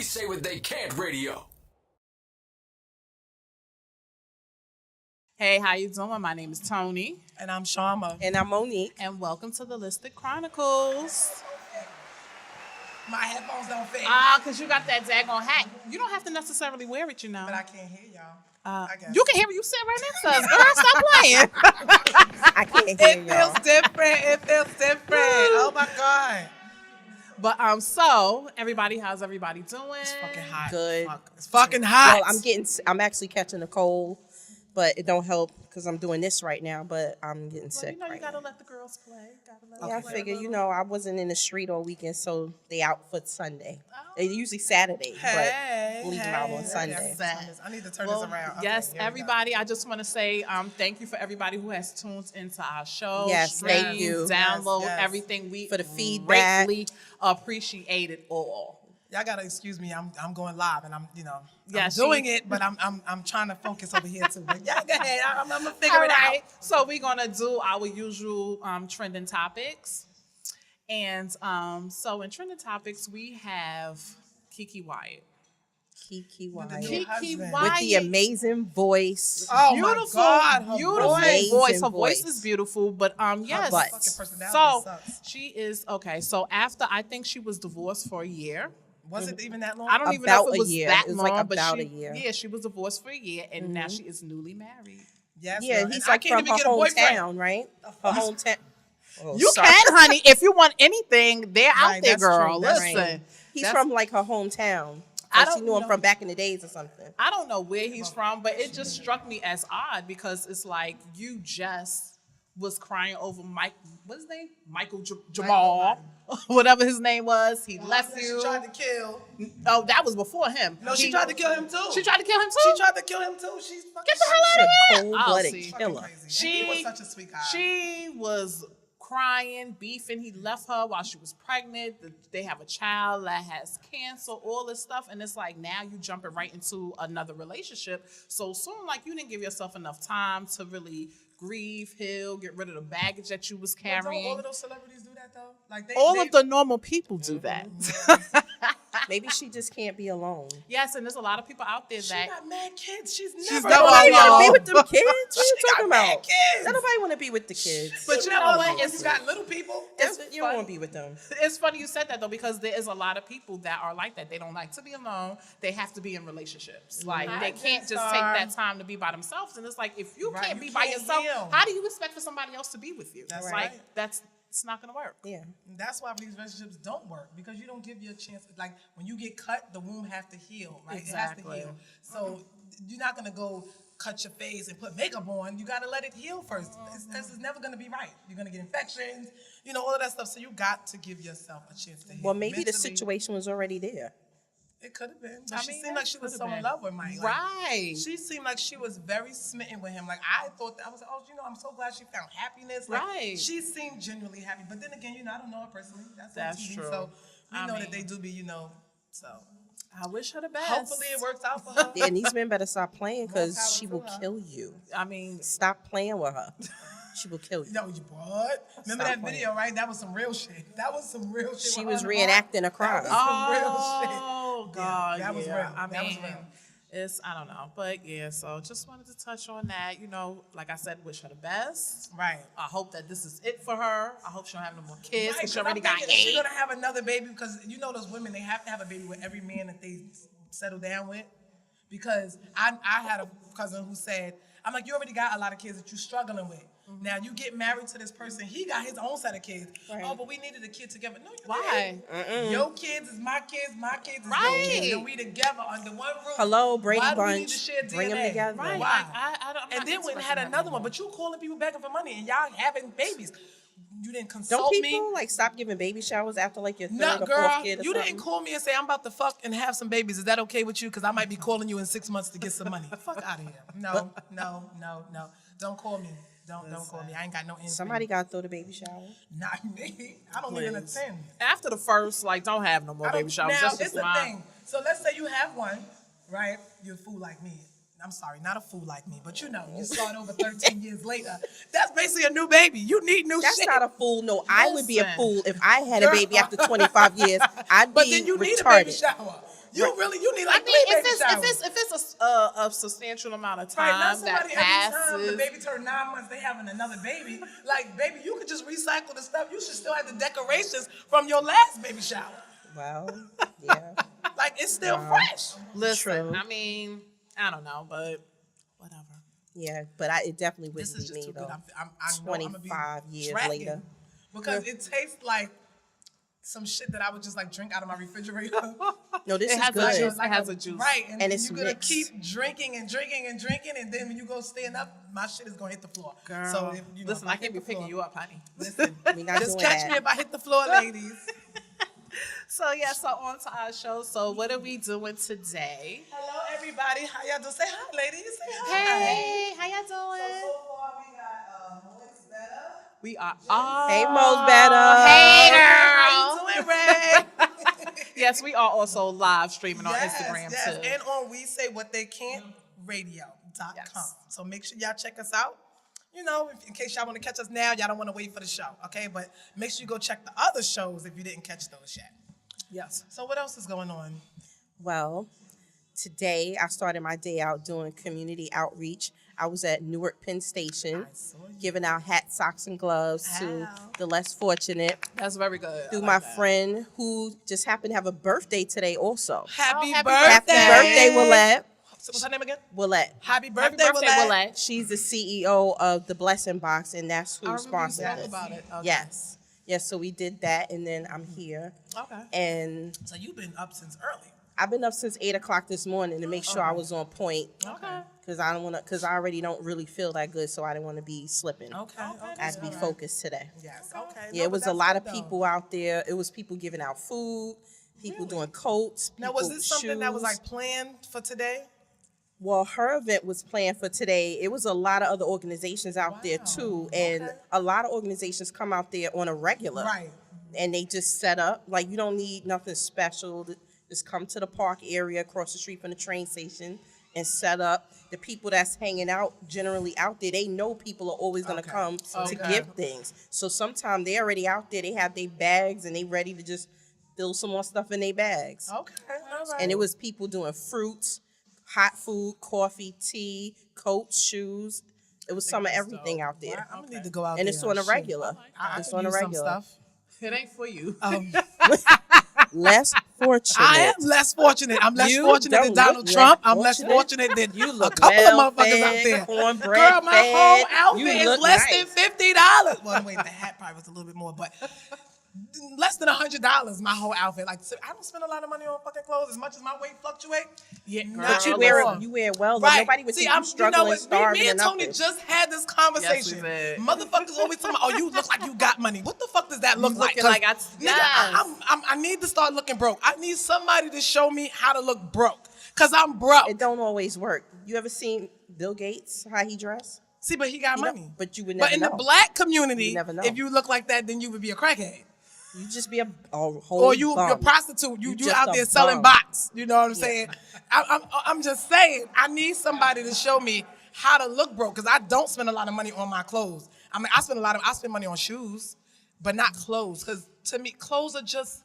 We Say What They Can't Radio. Hey, how you doing? My name is Toni. And I'm Sharma. And I'm Monique. And welcome to the Listed Chronicles. My headphones don't fit. Because you got that daggone hat. You don't have to necessarily wear it, you know. But I can't hear y'all. You can hear me. You sit right next to us. Girl, stop playing. I can't hear It y'all. feels different. It feels different. Oh my God. But so everybody, how's everybody doing? It's fucking hot. Good. It's fucking hot. Well, I'm actually catching a cold, but it don't help because I'm doing this right now, but I'm getting sick you right gotta now. let the girls play. Yeah, I figure, I wasn't in the street all weekend, so they out for Sunday. Oh. They usually Saturday, Hey, but leave them out on Sunday. I need to turn this around. Okay, Yes, here we go. everybody. I just want to say thank you for everybody who has tuned into our show. Yes, stream, thank you. Download Yes. everything. We For the feedback. greatly appreciate it all. Y'all gotta excuse me. I'm going live, and I'm Yeah, I'm doing it, but I'm trying to focus over here too. But y'all go ahead. I'm gonna figure All it right. out. So we're gonna do our usual trending topics, and so in trending topics we have Kiki Wyatt. Kiki The Wyatt. new Kiki husband. Wyatt. With the amazing voice. Oh Beautiful, my God, her beautiful voice. voice. Her Amazing voice voice. is beautiful, but yes. butt. Fucking personality So sucks. she is okay. So after I think she was divorced for a year. Was it even that long? I don't even know About if it a was year. that It was long, like but about she, a year. yeah, she was divorced for a year, and now she is newly married. Yes, Yeah, girl. he's And I like can't from even her get a boyfriend. hometown, right? Her hometown. Oh, You sorry. can, honey, if you want anything. They're out Right, there, that's girl. true, that's Listen, true. He's That's- from like her hometown. I Like, don't she knew him know. from back in the days or something. I don't know where he's from, but it just struck me as odd because it's like you just was crying over Mike. What's his name? Michael Jamal, whatever his name was. He left She you. tried to kill. Oh, that was before him. No, she tried to kill him too. She tried to kill him She too. tried to kill him too. She's fucking Get the hell out of here! Cold-blooded see. killer. crazy. And he was such a sweet guy. She was crying, beefing. He left her while she was pregnant. They have a child that has cancer, all this stuff. And it's like now you jumping right into another relationship so soon. Like you didn't give yourself enough time to really grieve, heal, get rid of the baggage that you was But don't carrying. all of those celebrities do that though? Like All of the normal people do that. Maybe she just can't be alone. Yes, and there's a lot of people out there She that got mad kids. She's never never Nobody want to be alone. with them kids. What are you She got talking mad about? kids. Nobody want to be with the kids. But you know what? It's you got little people. You don't want to be with them. It's funny you said that though, because there is a lot of people that are like that. They don't like to be alone. They have to be in relationships. Like they can't just take that time to be by themselves. And it's like if you Right, can't you be by can't yourself, heal. how do you expect for somebody else to be with you? That's like right. it's not gonna work. Yeah. That's why these relationships don't work because you don't give you a chance. Like when you get cut, the womb have to heal, right? Exactly. It has to heal. So you're not gonna go cut your face and put makeup on. You gotta let it heal first. This is never gonna be right. You're gonna get infections, all of that stuff. So you got to give yourself a chance to heal. Well, maybe the Mentally, situation was already there. It could have been. But I she mean, seemed like she was could've so in been. love with Mike. Like, Right. She seemed like she was very smitten with him. Like I thought that I was like, I'm so glad she found happiness. Like, Right. She seemed genuinely happy. But then again, I don't know her personally. That's That's on TV. true. So we I know mean- that they do be, so I wish her the best. hopefully it works out for her. Yeah, and these men better stop playing because power she to will her. kill you. I mean, Stop playing with her. She will kill you. Yo, you what? Remember Stop that video, right? That was some real shit. That was some real shit. She with was her in the bar. reenacting a crime. That was some real shit. oh God, that was yeah. real. I That was mean, real. it's I don't know, but yeah. So just wanted to touch on that. Like I said, wish her the best. Right. I hope that this is it for her. I hope she don't have no more kids Right, because she 'cause already I'm got thinking that she's 8. gonna have another baby because those women, they have to have a baby with every man that they settle down with. Because I had a cousin who said, I'm like, you already got a lot of kids that you're struggling with. Now you get married to this person, he got his own set of kids. Right. Oh, but we needed a kid together. No, you Why? didn't. Your kids is my kids is Right. your kids. And we together under one roof. Hello, Brady Why do we need Bunch. to share Bring 'em DNA? together. Right. Why? Like, I'm and not then went and had interested in that another no one, more. but you calling people begging for money and y'all having babies. You didn't Don't consult me. people like stop giving baby showers after like your third No, or girl, fourth kid or you something? didn't call me and say I'm about to fuck and have some babies. Is that okay with you? Because I might be calling you in 6 months to get some money. Fuck out of here. No. Don't call me. Don't call me. I ain't got no info. Somebody got to throw the baby shower. Not me. I don't even Please. attend. After the first, don't have no more I don't- baby showers. Now, That's it's just the mine. thing. So let's say you have one, right? You're a fool like me. I'm sorry, not a fool like me, but you start over 13 years later. That's basically a new baby. You need new That's shit. not a fool. No, I would be a Listen. fool if I had a baby after 25 years. I'd But be then you need a retarded. baby shower. You need like I mean, three baby showers. if it's a substantial amount of time Right, not that somebody every time the passes. baby turned 9 months, they having another baby. Like, baby, you could just recycle the stuff. You should still have the decorations from your last baby shower. Well, yeah. Like, it's still fresh. Listen, True. I mean, I don't know, but whatever. Yeah, but it definitely This wouldn't is be just me too good. though. I know I'm gonna be 25 years dragging later. because it tastes like some shit that I would just like drink out of my refrigerator. No, this It is has a good. juice. It has a juice. Right, And it's you're gonna mixed. keep drinking and drinking and drinking, and then when you go stand up, my shit is gonna hit the floor. Girl, So if, listen, if I hit can't be the picking floor- you up, honey. Listen, We not just doing catch that. me if I hit the floor, ladies. So yeah, so on to our show. So what are we doing today? Hello, everybody. How y'all doing? Say hi, ladies. Say hi. Hey, how y'all So doing? far we got Mo's better. We are all. Hey, Mo's better. Hey, How girl. you doing, Ray? Yes, we are also live streaming on Instagram yes. too. And on We Say What They Can't Radio.com. Yes. So make sure y'all check us out. You know, in case y'all want to catch us now, y'all don't want to wait for the show, okay? But make sure you go check the other shows if you didn't catch those yet. Yes. So what else is going on? Well, today I started my day out doing community outreach. I was at Newark Penn Station I saw you. giving out hats, socks, and gloves to Wow. the less fortunate. That's very good. Through I my like that. friend who just happened to have a birthday today also. Happy happy birthday. Happy birthday, Willette. So what's her name again? Willette. Happy Happy birthday, birthday, Willette. Willette. She's the CEO of the Blessing Box, and that's I who remember you sponsored spoke this. about it. Okay. Yes. Yes, so we did that, and then I'm here. Okay. And So you've been up since early. I've been up since 8 o'clock this morning to make sure I was on point. Okay. Because I already don't really feel that good, so I didn't want to be slipping. Okay. I had to be focused today. Yes. Okay. Yeah, it was a lot of people out there. It was people giving out food, people doing coats. Now, was people- this something that was shoes. like planned for today? Well, her event was planned for today. It was a lot of other organizations out there too, and okay. a lot of organizations come out there on a regular. Right. And they just set up. Like, you don't need nothing special. Just come to the park area across the street from the train station and set up. The people that's hanging out, generally out there, they know people are always going to Okay. come to Okay. give things. So sometimes they're already out there. They have their bags and they ready to just fill some more stuff in their bags. Okay. All right. And it was people doing fruits, hot food, coffee, tea, coats, shoes. It was some of everything out there. I'm gonna need to go out And there. it's on a Shit. regular. I It's could on a use some regular. stuff. It ain't for you. Less fortunate. I am less fortunate. I'm less You fortunate than don't Donald look Trump. less I'm less fortunate. fortunate than You a look couple well of motherfuckers out fed, there. cornbread Girl, my fed. whole outfit You is look less nice. than $50. Well, wait, the hat probably was a little bit more, but less than $100. My whole outfit. Like, so I don't spend a lot of money on fucking clothes as much as my weight fluctuate. Yeah, Not girl, But you at wear all. it. You wear it well. Though. Right. Nobody would See, think you you know struggling, what? starving, Me and and Tony nothing. just had this conversation. Yes, we did. Motherfuckers always talking about, oh, you look like you got money. What the fuck does that look like? looking like 'Cause, I- nigga, yes. I need to start looking broke. I need somebody to show me how to look broke. Because I'm broke. It don't always work. You ever seen Bill Gates, how he dressed? See, but he got You know, money. but you would But never in know. the black community, You never know. if you look like that, then you would be a crackhead. You just be a whole Or you're a bum. prostitute. You just out a there selling bum. box. You know what I'm saying? I'm just saying, I need somebody to show me how to look broke because I don't spend a lot of money on my clothes. I mean, I spend money on shoes, but not clothes. Because to me, clothes are just,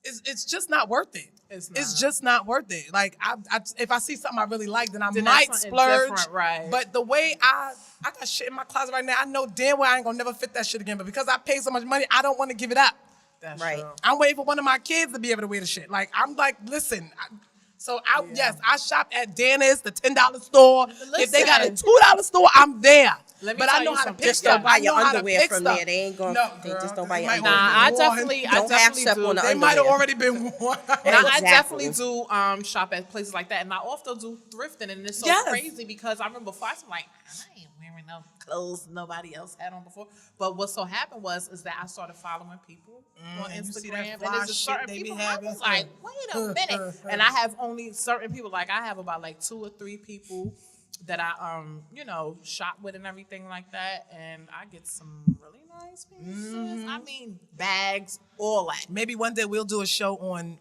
it's just not worth it. It's It's not. just not worth it. Like, if I see something I really like, then I Then might that's something splurge. different, right. But the way I got shit in my closet right now, I know damn well I ain't gonna never fit that shit again. But because I paid so much money, I don't want to give it up. That's Right. true. I'm waiting for one of my kids to be able to wear the shit. Like, I'm like, listen. Yes, I shop at Dennis, the $10 store. If they got a $2 store, I'm there. Let me But tell I know you how to something. pick Just stuff. don't buy I your know how to underwear pick from stuff. there. They ain't gonna. No, They girl, just don't buy your might underwear. Nah, I Worn. definitely Don't half step do. on the They might have underwear. already been worn. Now, I Exactly. definitely do shop at places like that, and I often do thrifting, and it's so Yes. crazy because I remember before I was like, I ain't wearing no clothes nobody else had on before. But what so happened is that I started following people on and you see that Instagram, and fly there's a shit certain they be people. I having. was like, wait a minute, and I have only certain people. Like I have about like 2 or 3 people that I shop with and everything like that, and I get some really nice pieces. I mean, bags, all that. Maybe one day we'll do a show on,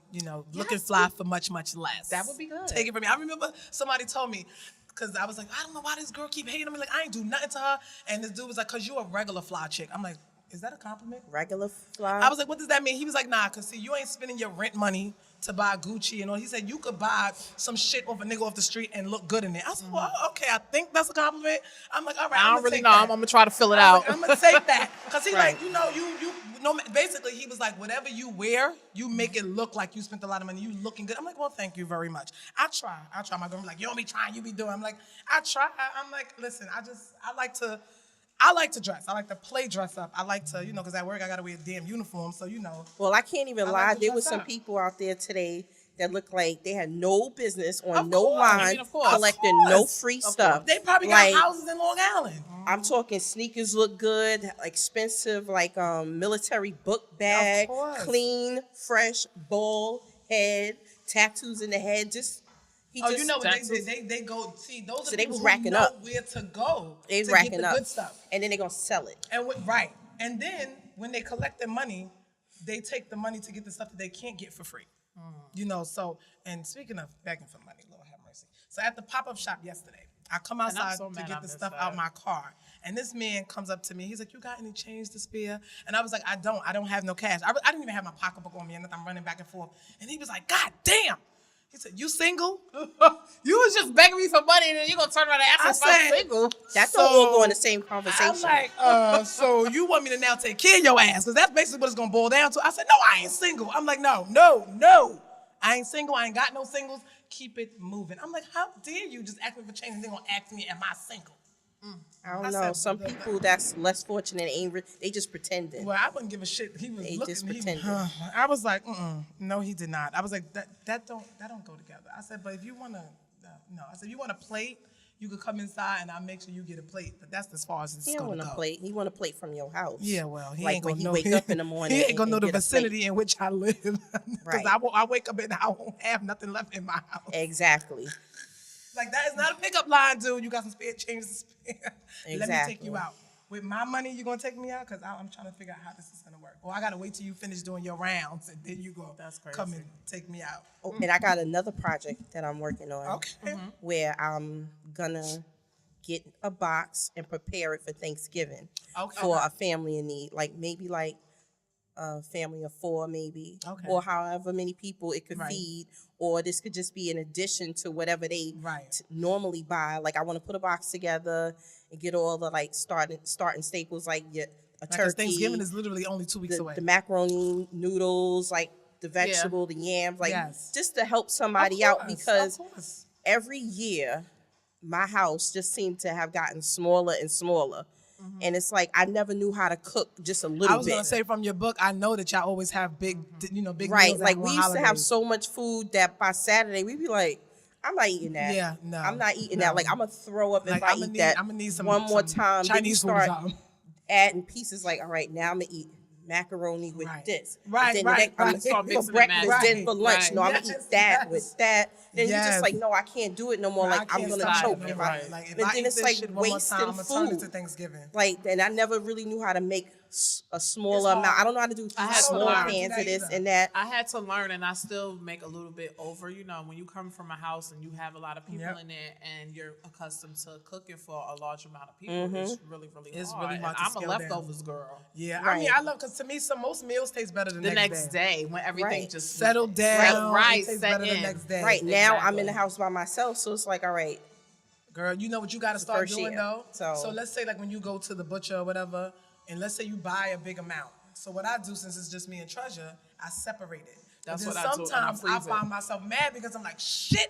looking fly for much, much less. That would be good. Take it from me. I remember somebody told me, because I was like, I don't know why this girl keep hating on me. Like, I ain't do nothing to her. And this dude was like, because you a regular fly chick. I'm like, is that a compliment? Regular fly. I was like, what does that mean? He was like, nah, because see, you ain't spending your rent money to buy Gucci and all. He said, you could buy some shit off a nigga off the street and look good in it. I said, well, okay, I think that's a compliment. I'm like, all right, I don't really know. I'm gonna try to fill it out. I'm gonna take that. Because he Right. like, basically he was like, whatever you wear, you make it look like you spent a lot of money. You looking good. I'm like, well, thank you very much. I try. My girl be like, you don't be trying, you be doing. I'm like, I try. I'm like, listen, I like to dress. I like to play dress up. I like to, because at work I gotta wear a damn uniform, so Well, I can't even I lie. like to There dress was some up. people out there today that looked like they had no business on Of no course. line, I mean, of course. collecting Of no course. free Of stuff. they probably got Like, houses in Long Island. I'm talking sneakers look good, expensive, like military book bag, course. clean, fresh, bald head, tattoos in the head. You know what Texas. they did? They go, see, those So are they people was who racking know up. where to go They to racking get the up, good stuff. and then they're gonna sell it. And right. And then when they collect their money, they take the money to get the stuff that they can't get for free. So, and speaking of begging for money, Lord have mercy. So at the pop-up shop yesterday, I come I'm outside so to mad I get the missed stuff that. out my car. And this man comes up to me. He's like, you got any change to spare? And I was like, I don't have no cash. I didn't even have my pocketbook on me and I'm running back and forth. And he was like, God damn. He said, you single? You was just begging me for money, and then you gonna turn around and I ask me if I'm said- single. That So, don't all go in the same conversation. I'm like, so you want me to now take care of your ass? Because that's basically what it's going to boil down to. I said, no, I ain't single. I'm like, no. I ain't single. I ain't got no singles. Keep it moving. I'm like, how dare you just ask me for change and then going to ask me, am I single? I don't I know. said, Some people that's less fortunate they just pretending. Well, I wouldn't give a shit. He was They looking. just He, pretending. I was like, no, he did not. I was like, that don't go together. I said, but if you want to, no. I said, you want a plate, you could come inside and I'll make sure you get a plate. But that's as far as it's He don't going to want go. a plate. He want a plate from your house. Yeah, well, he like ain't when gonna he know. wake up in the morning. He ain't gonna know and the get a plate. vicinity in which I live, because Right. I wake up and I won't have nothing left in my house. Exactly. Like that is not a pickup line, dude. You got some spare change to spare. Let me take Exactly. you out. With my money, you gonna take me out? Because I'm trying to figure out how this is gonna work. Or I gotta wait till you finish doing your rounds and then you go. That's crazy. Come and take me out. Oh, and I got another project that I'm working on. Okay. Where I'm gonna get a box and prepare it for Thanksgiving Okay. for a family in need, like maybe like a family of 4, maybe, Okay. or however many people it could Right. feed, or this could just be in addition to whatever they Right. normally buy. Like I want to put a box together and get all the like starting staples like a Because turkey, Thanksgiving is literally only 2 weeks away. the macaroni noodles, like the vegetable, the yams, like Yes. just to help somebody Of out course, because of course. every year my house just seemed to have gotten smaller and smaller. And it's like I never knew how to cook just a little I was bit. gonna say from your book, I know that y'all always have big Right, meals like on we used to have holidays. so much food that by Saturday we'd be like, I'm not eating that. Yeah, no, I'm not eating no. that. Like I'm gonna throw up Like, if I I'ma eat need- that I'ma need some- one more some time. Then you Chinese food or start something. adding pieces. Like, all right, now I'm gonna eat macaroni with Right. this. Right, Then right, I'm right. gonna Start eat mixing for and breakfast. matching. Then for lunch, Right. no, I'm Yes, gonna eat that yes. with that. Then you Yes. just like, no, I can't do it no more. I Like I'm can't gonna stop choke it, if no I. more. Like, if And I then eat it's this like shit one more wasting time, I'ma turn it to food. Thanksgiving. Like, and I never really knew how to make a smaller It's hard. amount. I don't know how to do I had to small learn. pans of this Either. and that. I had to learn, and I still make a little bit over. When you come from a house and you have a lot of people Yep. in there, and you're accustomed to cooking for a large amount of people, it's really, really It's hard. really hard And to I'm a scale leftovers girl. Yeah, I Right. mean, I love because to me, most meals taste better The next day, when everything Right. just Settled down, right, it tastes set better in. the next day. Right now, I'm in Exactly. the house by myself, so it's like, all right, Girl, you know what you got to start first doing year. though. So- let's say like when you go to the butcher or whatever, and let's say you buy a big amount. So what I do, since it's just me and Treasure, I separate it. That's But what then I do, and I sometimes I freeze it. find myself mad because I'm like, shit,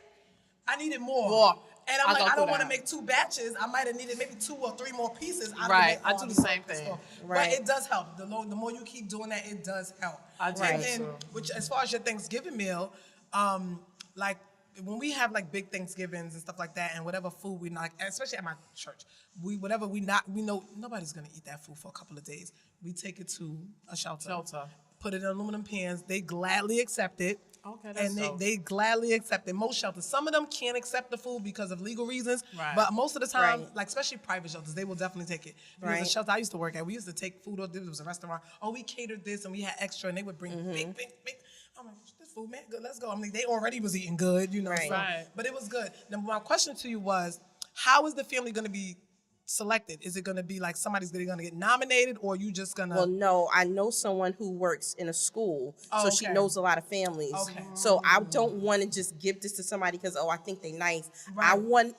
I needed more. More. And I'm I like, go I through don't want to that. make 2 batches. I might have needed maybe 2 or 3 more pieces. Out Right. Of the I make do all the these same stuff. thing. Right. But it does help. The more you keep doing that, it does help. I do And that then, too. which as far as your Thanksgiving meal, like when we have like big Thanksgivings and stuff like that, and whatever food we like, especially at my church, we know nobody's gonna eat that food for a couple of days. We take it to a shelter. Put it in aluminum pans. They gladly accept it. Okay, that's And dope. they gladly accept it. Most shelters, some of them can't accept the food because of legal reasons. Right. But most of the time, Right. like especially private shelters, they will definitely take it. Because the Right. shelter I used to work at, we used to take food, or there was a restaurant. Oh, we catered this and we had extra, and they would bring big. I'm like, this food, man, good, let's go. I mean, they already was eating good, Right. so, Right. but it was good. Now, my question to you was, how is the family going to be selected? Is it going to be like somebody's going to get nominated, or you just going to? Well, no, I know someone who works in a school, so she okay. knows a lot of families. Okay. So I don't want to just give this to somebody because, I think they nice. Right. I want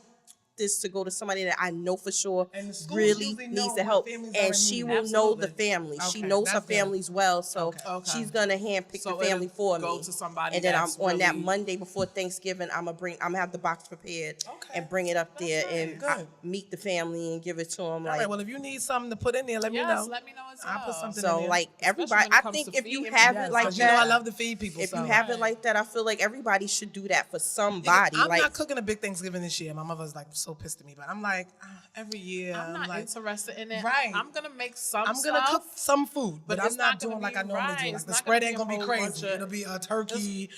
this to go to somebody that I know for sure And the schools really usually know needs the what help, families are and in she need. will know the Absolutely. family. She Okay, knows her that's good. families well, so Okay. she's gonna handpick So the family it'll for go me. to somebody and then that's on that really- Monday before Thanksgiving, I'm gonna have the box prepared and bring it up there and Good. meet the family and give it to them. All Like, right. Well, if you need something to put in there, let me know. Let me know as I'll put well. something so in there. like Especially everybody, when it I comes think to if you feeding have people. it like Because that, you know I love to feed people. if so. you have it like that, I feel like everybody should do that for Yeah, somebody. I'm like, not cooking a big Thanksgiving this year. My mother's like so pissed at me, but I'm like every year. I'm not like, interested in it. Right. I'm gonna make some. I'm gonna cook some food, but it's I'm not not gonna doing like be I normally right. do. Like It's the not spread gonna ain't be a gonna be whole crazy. bunch of- It'll be a turkey,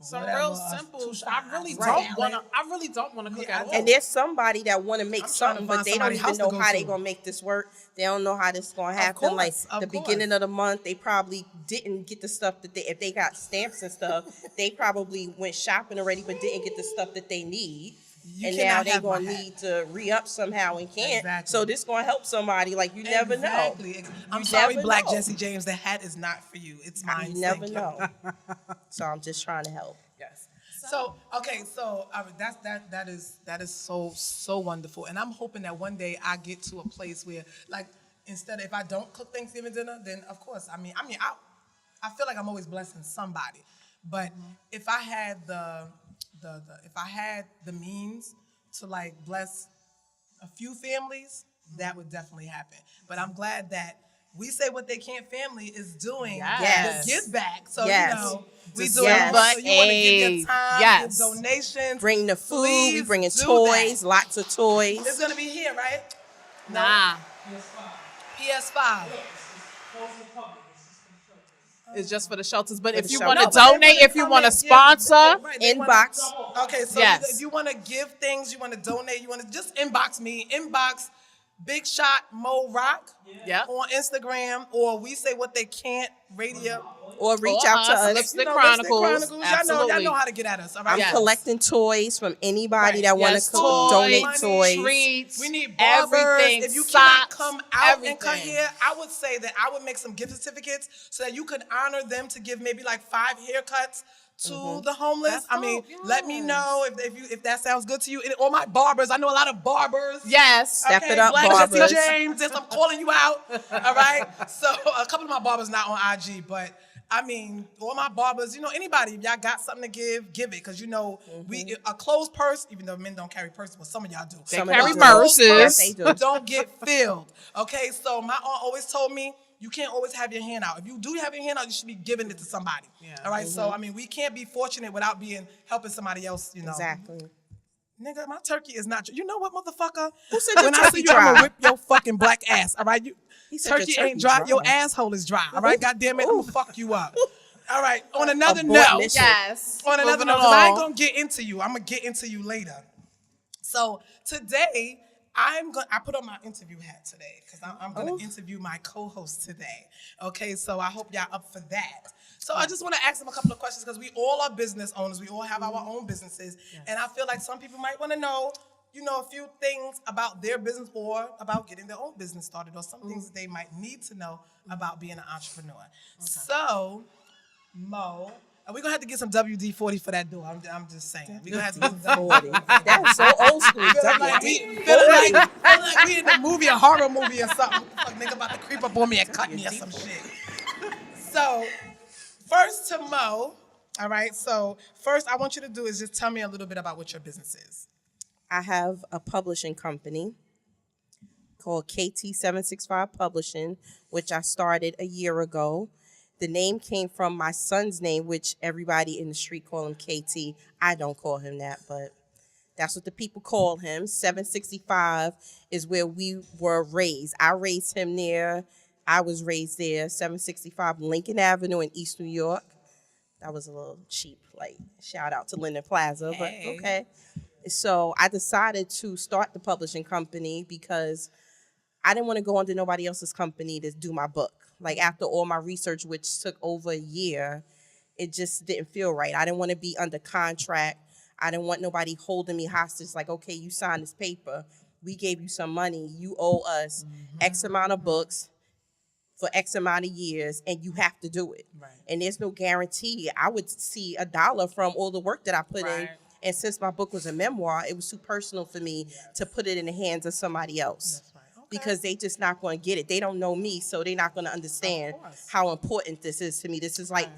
some whatever, real a simple. two I really sides. don't wanna. I really don't wanna cook Yeah, at all. and there's somebody that want to make I'm trying to something, find but they don't somebody's even house to know go how they to. gonna make this work. They don't know how this is gonna happen. course, Like of the course. beginning of the month, they probably didn't get the stuff that if they got stamps and stuff, they probably went shopping already, but didn't get the stuff that they need. You and cannot now they're have my gonna hat. need to re-up somehow and can't. Exactly. So this gonna help somebody. Like you never know. Exactly. I'm You sorry, never Black know. Jesse James. The hat is not for you. It's mine. You never Thank know. So I'm just trying to help. yes. So okay, so that is so wonderful, and I'm hoping that one day I get to a place where, like, instead of, if I don't cook Thanksgiving dinner, then of course I feel like I'm always blessing somebody, but if I had if I had the means to like bless a few families, that would definitely happen. But I'm glad that We Say What They Can't family is doing Yes. the give back. So, Yes. we Just do yes. it. but So you want to give your a- time, yes. give donations. Bring the food. We Please bringing do toys. that. Lots of toys. It's going to be here, right? Nah. PS5. It's just for the shelters. But For if the you shelters. want to No, but they donate, wanna if you come want to in, yeah, sponsor, right, they Inbox. Okay, so Yes. if you want to give things, you want to donate, you want to just inbox me, inbox Big Shot Mo Rock yeah. on Instagram, or We Say What They Can't Radio. Or reach Or out to us, us. Lipstick Lipstick Chronicles. Y'all Absolutely. know how to get at us. All right. I'm Yes. collecting toys from anybody Right. that want Yes, to donate money, toys. treats, We need barbers. everything. If you cannot socks, come out everything. and cut hair, I would say that I would make some gift certificates so that you could honor them to give maybe like 5 haircuts to the homeless. That's I mean, dope, let me yes. know if that sounds good to you. Or my barbers. I know a lot of barbers. Yes. Step it up, Black barbers. Jesse James. I'm calling you out. All right. So a couple of my barbers not on IG, but I mean, all my barbers, anybody, if y'all got something to give it. Because, we a closed purse, even though men don't carry purses, but some of y'all do. They Some of carry them do. purses. Yes, they do. Don't get filled. Okay, so my aunt always told me, you can't always have your hand out. If you do have your hand out, you should be giving it to somebody. Yeah. All right, so, we can't be fortunate without helping somebody else, Exactly. Nigga, my turkey is not. You know what, motherfucker? Who said your when I turkey see you, I'm dry? gonna whip your fucking black ass. All right, He said your turkey turkey ain't dry. dry. Your asshole is dry. All right, goddamn it, I'm gonna fuck you up. All right. On another Abort note, mission. Yes. on another Moving note, 'cause I ain't along. gonna get into you. I'm gonna get into you later. So today, I put on my interview hat today because I'm gonna interview my co-host today. Okay, so I hope y'all up for that. So I just want to ask them a couple of questions because we all are business owners. We all have our own businesses, and I feel like some people might want to know, a few things about their business or about getting their own business started, or some things that they might need to know about being an entrepreneur. So, Mo. We're going to have to get some WD-40 for that door. I'm just saying. We're going to have to get some WD-40. That's so old school. Feeling like we in the movie, a horror movie or something. Fuck, nigga about to creep up on me and cut me or some shit. So, first to Mo. All right. So, first I want you to do is just tell me a little bit about what your business is. I have a publishing company called KT765 Publishing, which I started a year ago. The name came from my son's name, which everybody in the street call him KT. I don't call him that, but that's what the people call him. 765 is where we were raised. I raised him there. I was raised there. 765 Lincoln Avenue in East New York. That was a little cheap, shout out to Linden Plaza, but okay. So I decided to start the publishing company because I didn't want to go under nobody else's company to do my book. After all my research, which took over a year, it just didn't feel right. I didn't want to be under contract. I didn't want nobody holding me hostage okay, you signed this paper. we gave you some money. You owe us X amount of books for X amount of years, and you have to do it. Right. And there's no guarantee. I would see $1 from all the work that I put in. Right. And since my book was a memoir, it was too personal for me to put it in the hands of somebody else. That's right. Okay. Because they just not going to get it. They don't know me, so they're not going to understand how important this is to me. This is like,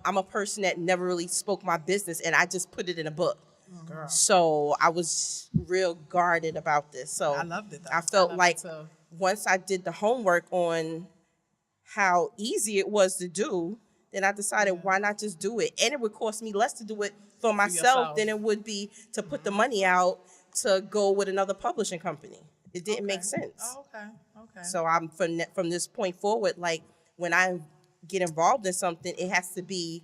I'm a person that never really spoke my business, and I just put it in a book. Girl. So I was real guarded about this. So I loved it, though. I felt like it too. once I did the homework on how easy it was to do, then I decided why not just do it? And it would cost me less to do it for myself yourself. than it would be to put the money out to go with another publishing company. It didn't make sense. Oh, okay. So I'm from this point forward, like when I get involved in something, it has to be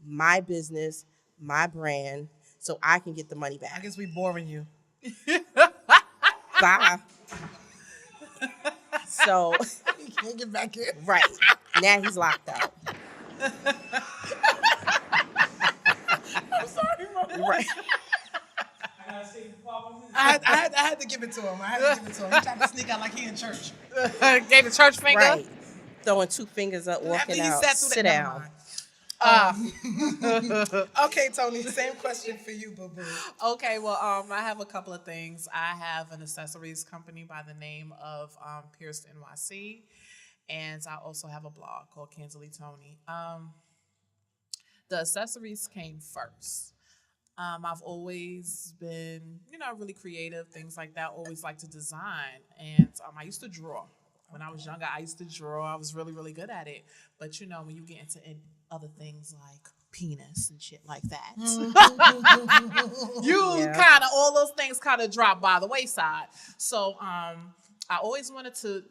my business, my brand, so I can get the money I back. guess we boring you. Bye. So, You can't get back in. right. Now he's locked out. I'm sorry, bro. Right. I had to give it to him. He tried to sneak out like he in church. Gave the church finger. Right. Throwing 2 fingers up, After walking he out. sat through Sit that, down. Okay, Toni, same question for you, boo-boo. Okay, well, I have a couple of things. I have an accessories company by the name of Pierced NYC, and I also have a blog called Candidly Toni. The accessories came first. I've always been, really creative, things like that. Always like to design, and I used to draw. When I was younger, I used to draw. I was really, really good at it. But when you get into other things like penis and shit like that, all those things kind of drop by the wayside. So I always wanted to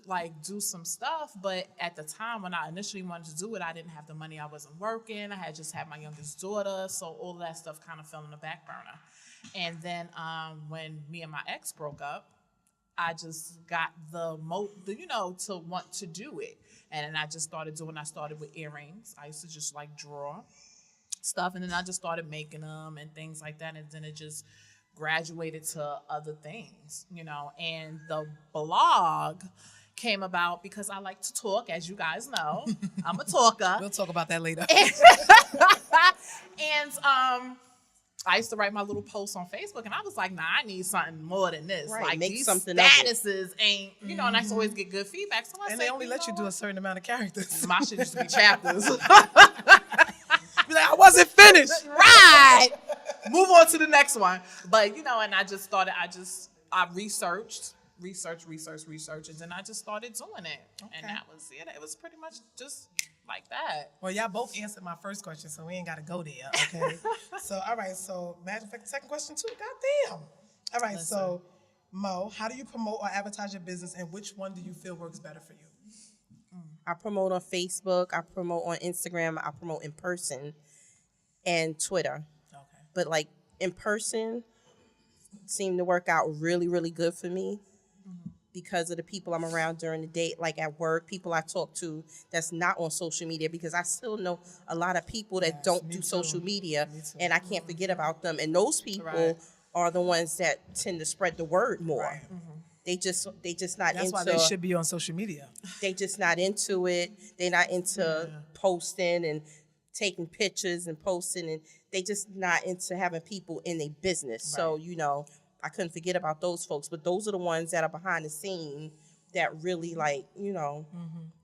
do some stuff, but at the time when I initially wanted to do it, I didn't have the money. I wasn't working. I had just had my youngest daughter, so all of that stuff kind of fell in the back burner. And then when me and my ex broke up, I just got to want to do it. And then I started with earrings. I used to just draw stuff, and then I just started making them and things like that. And then it just graduated to other things, and the blog came about because I like to talk, as you guys know. I'm a talker. We'll talk about that later. And I used to write my little posts on Facebook, and I was like, nah, I need something more than this. Right, make these something of it. statuses ain't, and I used to always get good feedback. So I And said, they only let you do a certain amount of characters. My shit used to be chapters. Be like, I wasn't finished. Right. Move on to the next one. But, and I just started, I researched, and then I just started doing it. Okay. And that was it. It was pretty much just like that. Well, y'all both answered my first question, so we ain't got to go there, okay? So, all right, so matter of fact, second question too, goddamn. All right, so Mo, how do you promote or advertise your business, and which one do you feel works better for you? I promote on Facebook. I promote on Instagram. I promote in person and Twitter. Okay. But in person seemed to work out really, really good for me because of the people I'm around during the day, like at work, people I talk to that's not on social media, because I still know a lot of people that don't do social media, and I can't forget about them. And those people are the ones that tend to spread the word more. Right. They just not That's into. why they should be on social media. They just not into it. They're not into posting and taking pictures and posting, and they just not into having people in their business. Right. So, I couldn't forget about those folks, but those are the ones that are behind the scene that really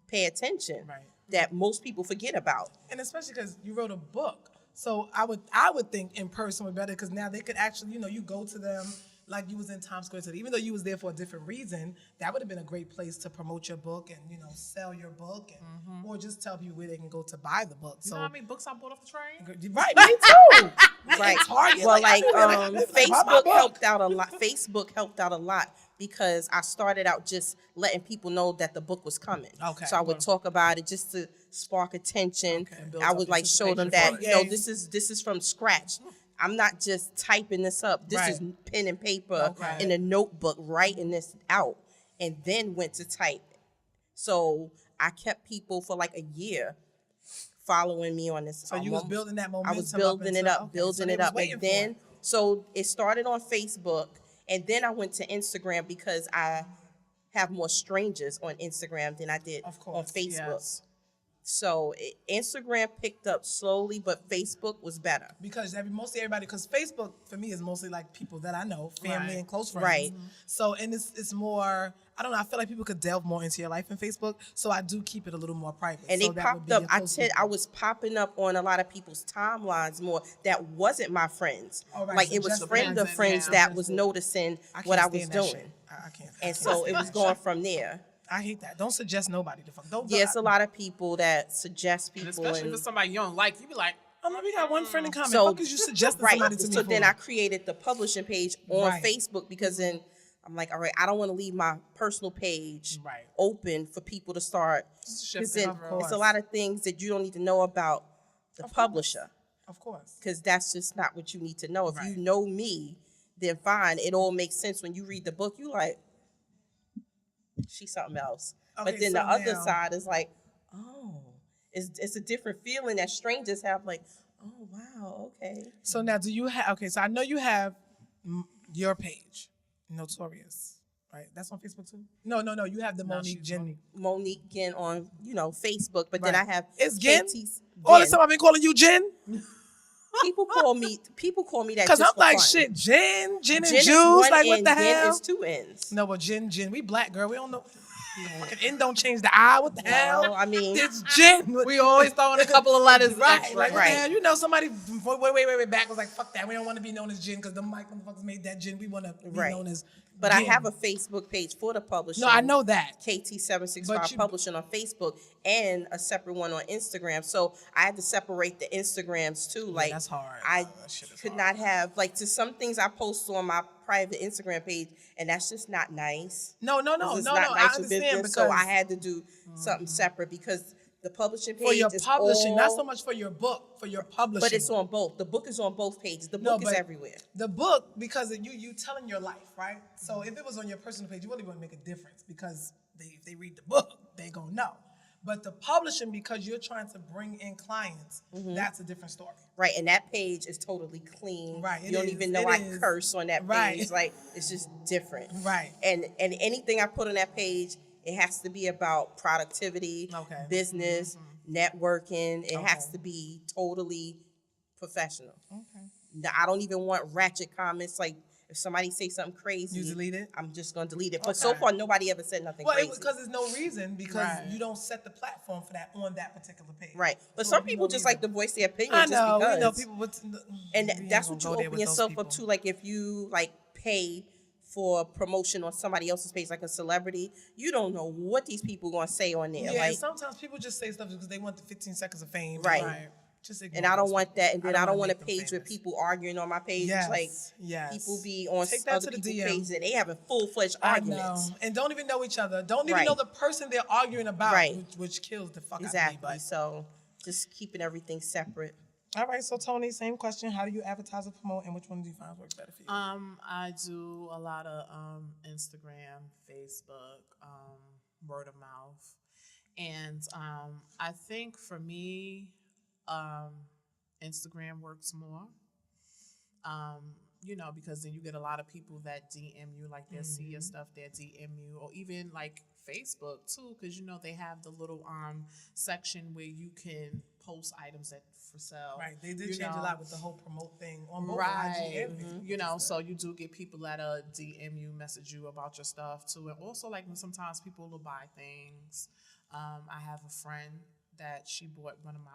pay attention, that most people forget about. And especially because you wrote a book. So I would think in person would be better, because now they could actually, you go to them like you was in Times Square. So even though you was there for a different reason, that would have been a great place to promote your book and, sell your book, and or just tell people where they can go to buy the book. You know how many books I bought off the train? Right, me too. Right. Target, Well, Facebook helped out a lot. Facebook helped out a lot because I started out just letting people know that the book was coming. Okay. So I would talk about it just to spark attention. Build I up would show them anticipation that, for it. this is from scratch. I'm not just typing this up. This is pen and paper in a notebook, writing this out, and then went to type. So I kept people for a year following me on this. So you was building that momentum. I was building it up, building and then so it started on Facebook, And then I went to Instagram because I have more strangers on Instagram than I did Of course, on Facebook. Yes. So Instagram picked up slowly, but Facebook was better. Because mostly everybody, because Facebook for me is mostly like people that I know, family Right. and close friends. Right. So, and it's more, I don't know, I feel like people could delve more into your life in Facebook. So I do keep it a little more private. And so they that would popped be up. your I close said I people. was popping up on a lot of people's timelines more that wasn't my friends. Oh, right. Like So it was just friends of friends, friends yeah. that was noticing I can't what I was stand that doing. shit. I can't. I And can't so it stand was that going shit. from there. I hate that. Don't suggest nobody to fuck. Don't. Yeah, it's a lot of people that suggest And people. especially if it's somebody you don't like, you be like, I'm like, we got one friend in common. So Fuck is you suggesting right. somebody to me So for? then I created the publishing page on Right. Facebook because then I'm like, all right, I don't want to leave my personal page Right. open for people to start. Just Because shifting then over. it's a lot of things that you don't need to know about the publisher. Of course. Because that's just not what you need to know. If Right. you know me, then fine. It all makes sense when you read the book. You like, she's something else. Okay, But then so the other now- side is like, oh, it's a different feeling that strangers have. Like, oh wow, okay. So now, do you have? Okay, so I know you have your page, Notorious, right? That's on Facebook too. No. You have the Monique she's Jen. Monique Ginn on Facebook, but then I Right. have It's Ginn? KT's All this Ginn. time I've been calling you Jen, People call me that because just I'm for like fun. shit. Jen Gin and is Juice. one Like what end, the Ginn hell? is two ends. No, but Jen. We black girl. We don't know. Fucking N don't change the I. What the hell? No, I mean, It's Jen. we always throwing a couple of letters Right, extra. like what Right. the hell? You know, somebody way back was like, "Fuck that, we don't want to be known as Jen because the Mike motherfuckers made that Jen. We want to be Right. known as." but I Jen." have a Facebook page for the publishing. No, I know that. But KT765 you- Publishing on Facebook and a separate one on Instagram. So I had to separate the Instagrams too. Like that's hard. I That shit is could hard. not have like to some things I post on my private Instagram page, and that's just not nice. No. It's just not I nice for understand business. because So I had to do something separate because the publishing page for your is publishing, all, not so much for your book, for your publishing. but it's on both. The book is on both pages. The No, book is but everywhere. The book, because you telling your life, right? So if it was on your personal page, you really wouldn't make a difference because if they read the book, they gonna know. But the publishing, because you're trying to bring in clients, that's a different story. Right, and that page is totally clean. Right, You it don't is, even know it I is. curse on that Right. page. Like it's just different. Right. And anything I put on that page, it has to be about productivity, Okay. business, networking. It has Okay. to be totally professional. Okay. Now, I don't even want ratchet comments. Like if somebody say something crazy, You delete it? I'm just gonna delete it. But so Okay. far, nobody ever said nothing Well, crazy. because there's no reason because Right. you don't set the platform for that on that particular page. Right, but So some there's people no just reason. like to voice their opinion. I just know, because. we know people. And we ain't that's gonna what you go there open with those yourself people. up to. Like if you like pay for promotion on somebody else's page, like a celebrity, you don't know what these people gonna say on there. Yeah, Like, sometimes people just say stuff because they want the 15 seconds of fame. Right. Just ignore and I don't those want people. that. And then I don't want a make them page with famous. people arguing on my page. Yes, Like yes. people be on Take that other to the people's DM. pages and they having full fledged I arguments. know. And don't even know each other. Don't even Right. know the person they're arguing about, Right. which kills the fuck Exactly. out of me. So just keeping everything separate. All right, so Toni, same question. How do you advertise or promote, and which one do you find works better for you? I do a lot of Instagram, Facebook, word of mouth, and I think for me, Instagram works more. Because then you get a lot of people that DM you, like they'll see your stuff, they'll DM you, or even like Facebook too, because they have the little section where you can post items that for sale. Right, they did change a lot with the whole promote thing on both Right. IG and Facebook. So you do get people that DM you, message you about your stuff too. And also like when sometimes people will buy things. I have a friend that she bought one of my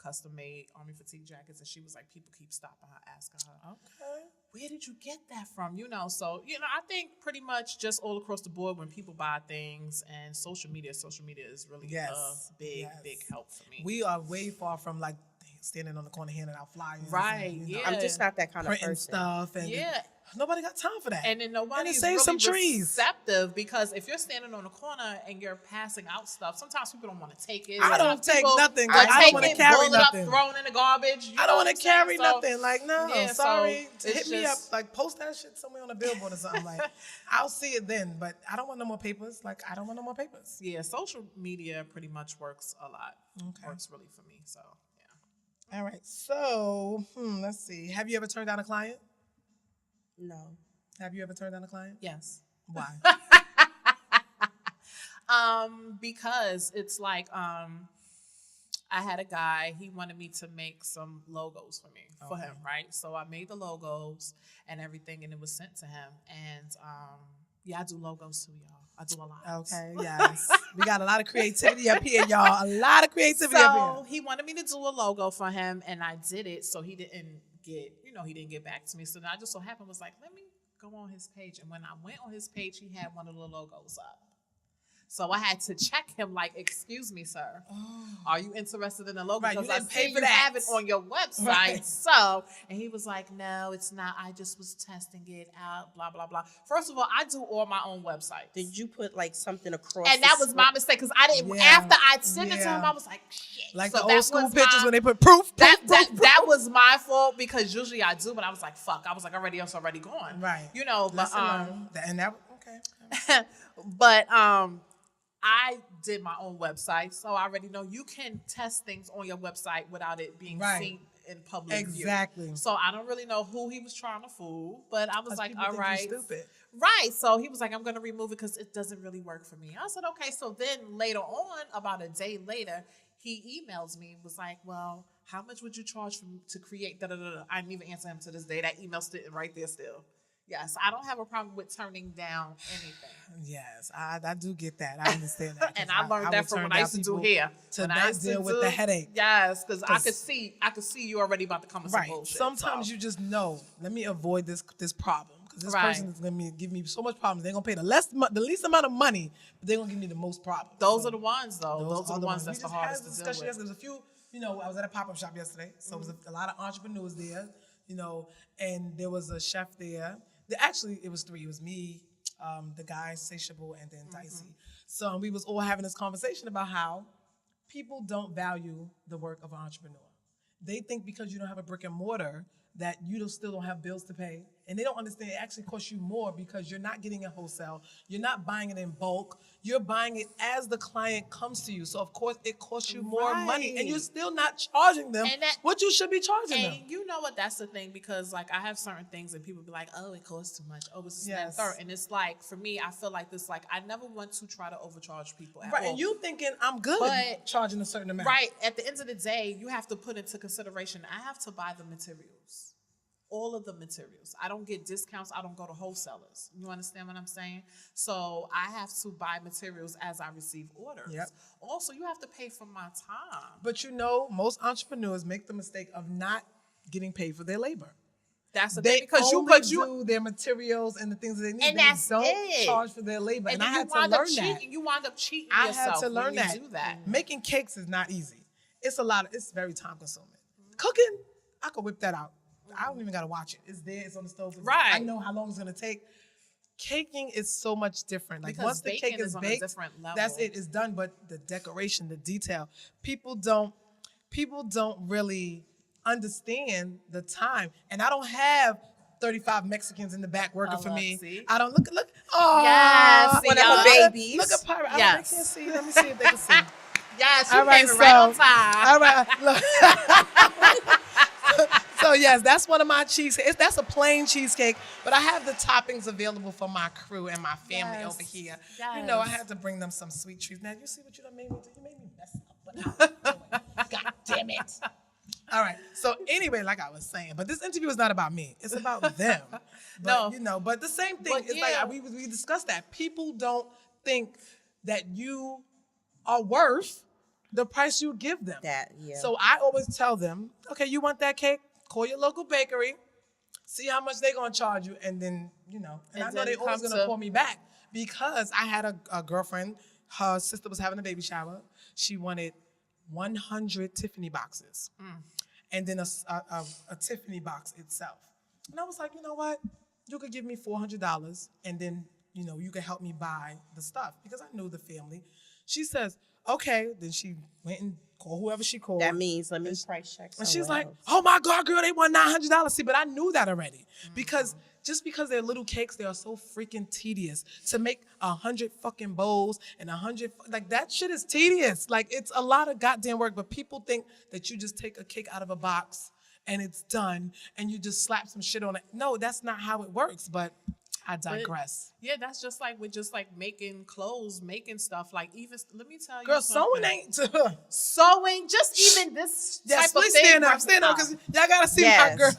custom made army fatigue jackets, and she was like, people keep stopping her, asking her, Okay. where did you get that from? So I think pretty much just all across the board when people buy things, and social media is really Yes. a big, Yes. big help for me. We are way far from like standing on the corner handing out flyers. Right, And, yeah. I'm just not that kind of printing person. stuff. And Yeah. nobody got time for that. And then nobody is save really some trees. receptive, because if you're standing on the corner and you're passing out stuff, sometimes people don't want to take it. I don't Sometimes take people nothing. will I don't take wanna it, carry roll it up, nothing. throw it in the garbage. I don't want to carry So, nothing. Like, no, yeah, so sorry. it's Hit me up. just- Like, post that shit somewhere on a billboard or something. Like, I'll see it then. But I don't want no more papers. Like, I don't want no more papers. Yeah, social media pretty much works a lot. Okay. Works really for me. So yeah. All right. So, let's see. Have you ever turned down a client? No. Have you ever turned down a client? Yes. Why? Because it's like I had a guy, he wanted me to make some logos for him, right? So I made the logos and everything, and it was sent to him. And yeah, I do logos too, y'all. I do a lot. Okay, yes. We got a lot of creativity up here, y'all. A lot of creativity up So here. he wanted me to do a logo for him, and I did it. So he didn't get back to me. So then I just so happened was like, let me go on his page. And when I went on his page, he had one of the logos up. So I had to check him, like, excuse me, sir. Are you interested in the logo? Right, you because didn't I pay see for you that. have it on your website. Right. So, and he was like, no, it's not. I just was testing it out, blah, blah, blah. First of all, I do all my own websites. Did you put like something across? And that was my mistake because I didn't. Yeah. After I sent it to him, Yeah. I was like, shit. Like So the that old school was pictures my- when they put proof. That was my fault because usually I do, but I was like, fuck. I was like, it's already gone. Right. You know, but Lesson learned. And that, okay. but I did my own website, so I already know you can test things on your website without it being Right. seen in public Exactly. view. So I don't really know who he was trying to fool, but I was Because like, people all think right. you're stupid. Right. So he was like, I'm going to remove it because it doesn't really work for me. I said, okay. So then later on, about a day later, he emails me, was like, well, how much would you charge to create da-da-da-da? I didn't even answer him to this day. That email's sitting right there still. Yes, I don't have a problem with turning down anything. Yes, I do get that. I understand that. And I learned that from when I used to do hair. To When I not used to deal with the headache. Yes, because I could see you already about to come with some Right. bullshit. Sometimes so. you just know, let me avoid this problem. Because this Right. person is going to give me so much problems. They're going to pay the least amount of money, but they're going to give me the most problems. Those So are the ones, though. Those are the ones that's the hardest to deal with. Yesterday. There was a few, I was at a pop-up shop yesterday, so it was a lot of entrepreneurs there, and there was a chef there. Actually, it was three. It was me, the guy, Satiable, and then Dicey. So we was all having this conversation about how people don't value the work of an entrepreneur. They think because you don't have a brick and mortar that you still don't have bills to pay. And they don't understand it actually costs you more because you're not getting it wholesale. You're not buying it in bulk. You're buying it as the client comes to you. So, of course, it costs you more money. And Right. you're still not charging them And that- what you should be charging them. And you know what? That's the thing because, like, I have certain things and people be like, oh, it costs too much. Oh, it's this, that, and Yes. third. And it's like, for me, I feel like this, like, I never want to try to overcharge people at Right, all. and you thinking I'm good But- charging a certain amount. Right. At the end of the day, you have to put into consideration, I have to buy the materials. All of the materials. I don't get discounts. I don't go to wholesalers. You understand what I'm saying? So I have to buy materials as I receive orders. Yep. Also, you have to pay for my time. But most entrepreneurs make the mistake of not getting paid for their labor. That's the They thing because only you do their materials and the things that they need. And they that's don't it. charge for their labor. And I then had you to wind up learn that. cheating. You wind up cheating I yourself had to learn when that. you do that. Making cakes is not easy. It's very time consuming. Cooking, I could whip that out. I don't even gotta watch it. It's there, it's on the stove. Right. I know how long it's gonna take. Caking is so much different. Like Because once the baking cake is is on a baked, different level. that's it. It's done. But the decoration, the detail, people don't really understand the time. And I don't have 35 Mexicans in the back working for me. see? I don't look. Oh, Yes, see, one of y'all. her babies. Look at Pirate. They Yes. can't see. Let me see if they can see. Yes, you All right, came right on so- time. All right, look. So yes, that's one of my cheesecakes. That's a plain cheesecake, but I have the toppings available for my crew and my family Yes, over here. yes. I had to bring them some sweet treats. Now you see what you done made me do? You made me mess up. But God damn it. All right. So anyway, like I was saying, but this interview is not about me. It's about them. But, No. but the same thing. But It's yeah. like we discussed that. People don't think that you are worth the price you give them. So I always tell them, okay, you want that cake? Call your local bakery, see how much they're gonna charge you, and then, and I know then they're always come gonna to- call me back because I had a girlfriend, her sister was having a baby shower. She wanted 100 Tiffany boxes and then a Tiffany box itself. And I was like, you know what? You could give me $400 and then, you could help me buy the stuff because I knew the family. She says, okay. Then she went and called whoever she called. That means let me price check. And she's somewhere like, else. oh my God, girl, they want $900. See, but I knew that already. Because just because they're little cakes, they are so freaking tedious. To make 100 fucking bowls and 100, like that shit is tedious. Like it's a lot of goddamn work, but people think that you just take a cake out of a box and it's done and you just slap some shit on it. No, that's not how it works. But I digress. Yeah, that's just like with just like making clothes, making stuff. Like even let me tell you, Girl, something. sewing ain't. Sewing, just even this Yes, type of please thing. stand up because y'all gotta see Yes.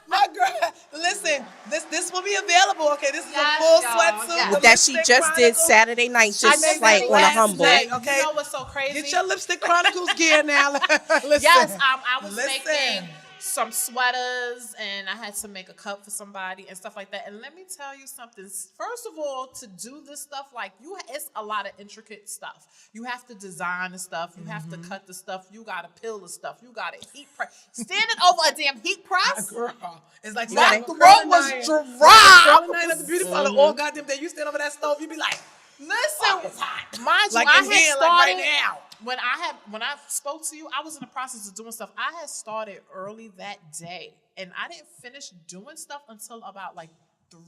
my girl. Listen, this will be available. Okay, this is Yes, a full y'all, sweatsuit. yes. the That she Lipstick just did Chronicles. Saturday night, I just made like that on a last humble. night, okay? You know what's so crazy? Get your Lipstick Chronicles gear now. Listen. Yes, I was Listen. making some sweaters and I had to make a cup for somebody and stuff like that. And let me tell you something. First of all, to do this stuff, like it's a lot of intricate stuff. You have to design the stuff. You have to cut the stuff. You got to peel the stuff. You got to heat press. Standing over a damn heat press. Girl, it's like My you throat curling was iron. dry. Curling iron at the beauty parlor all goddamn day. You stand over that stove, you be like, Listen, it's hot. mind you, Like I in had here, started like right now. when I spoke to you. I was in the process of doing stuff. I had started early that day, and I didn't finish doing stuff until about like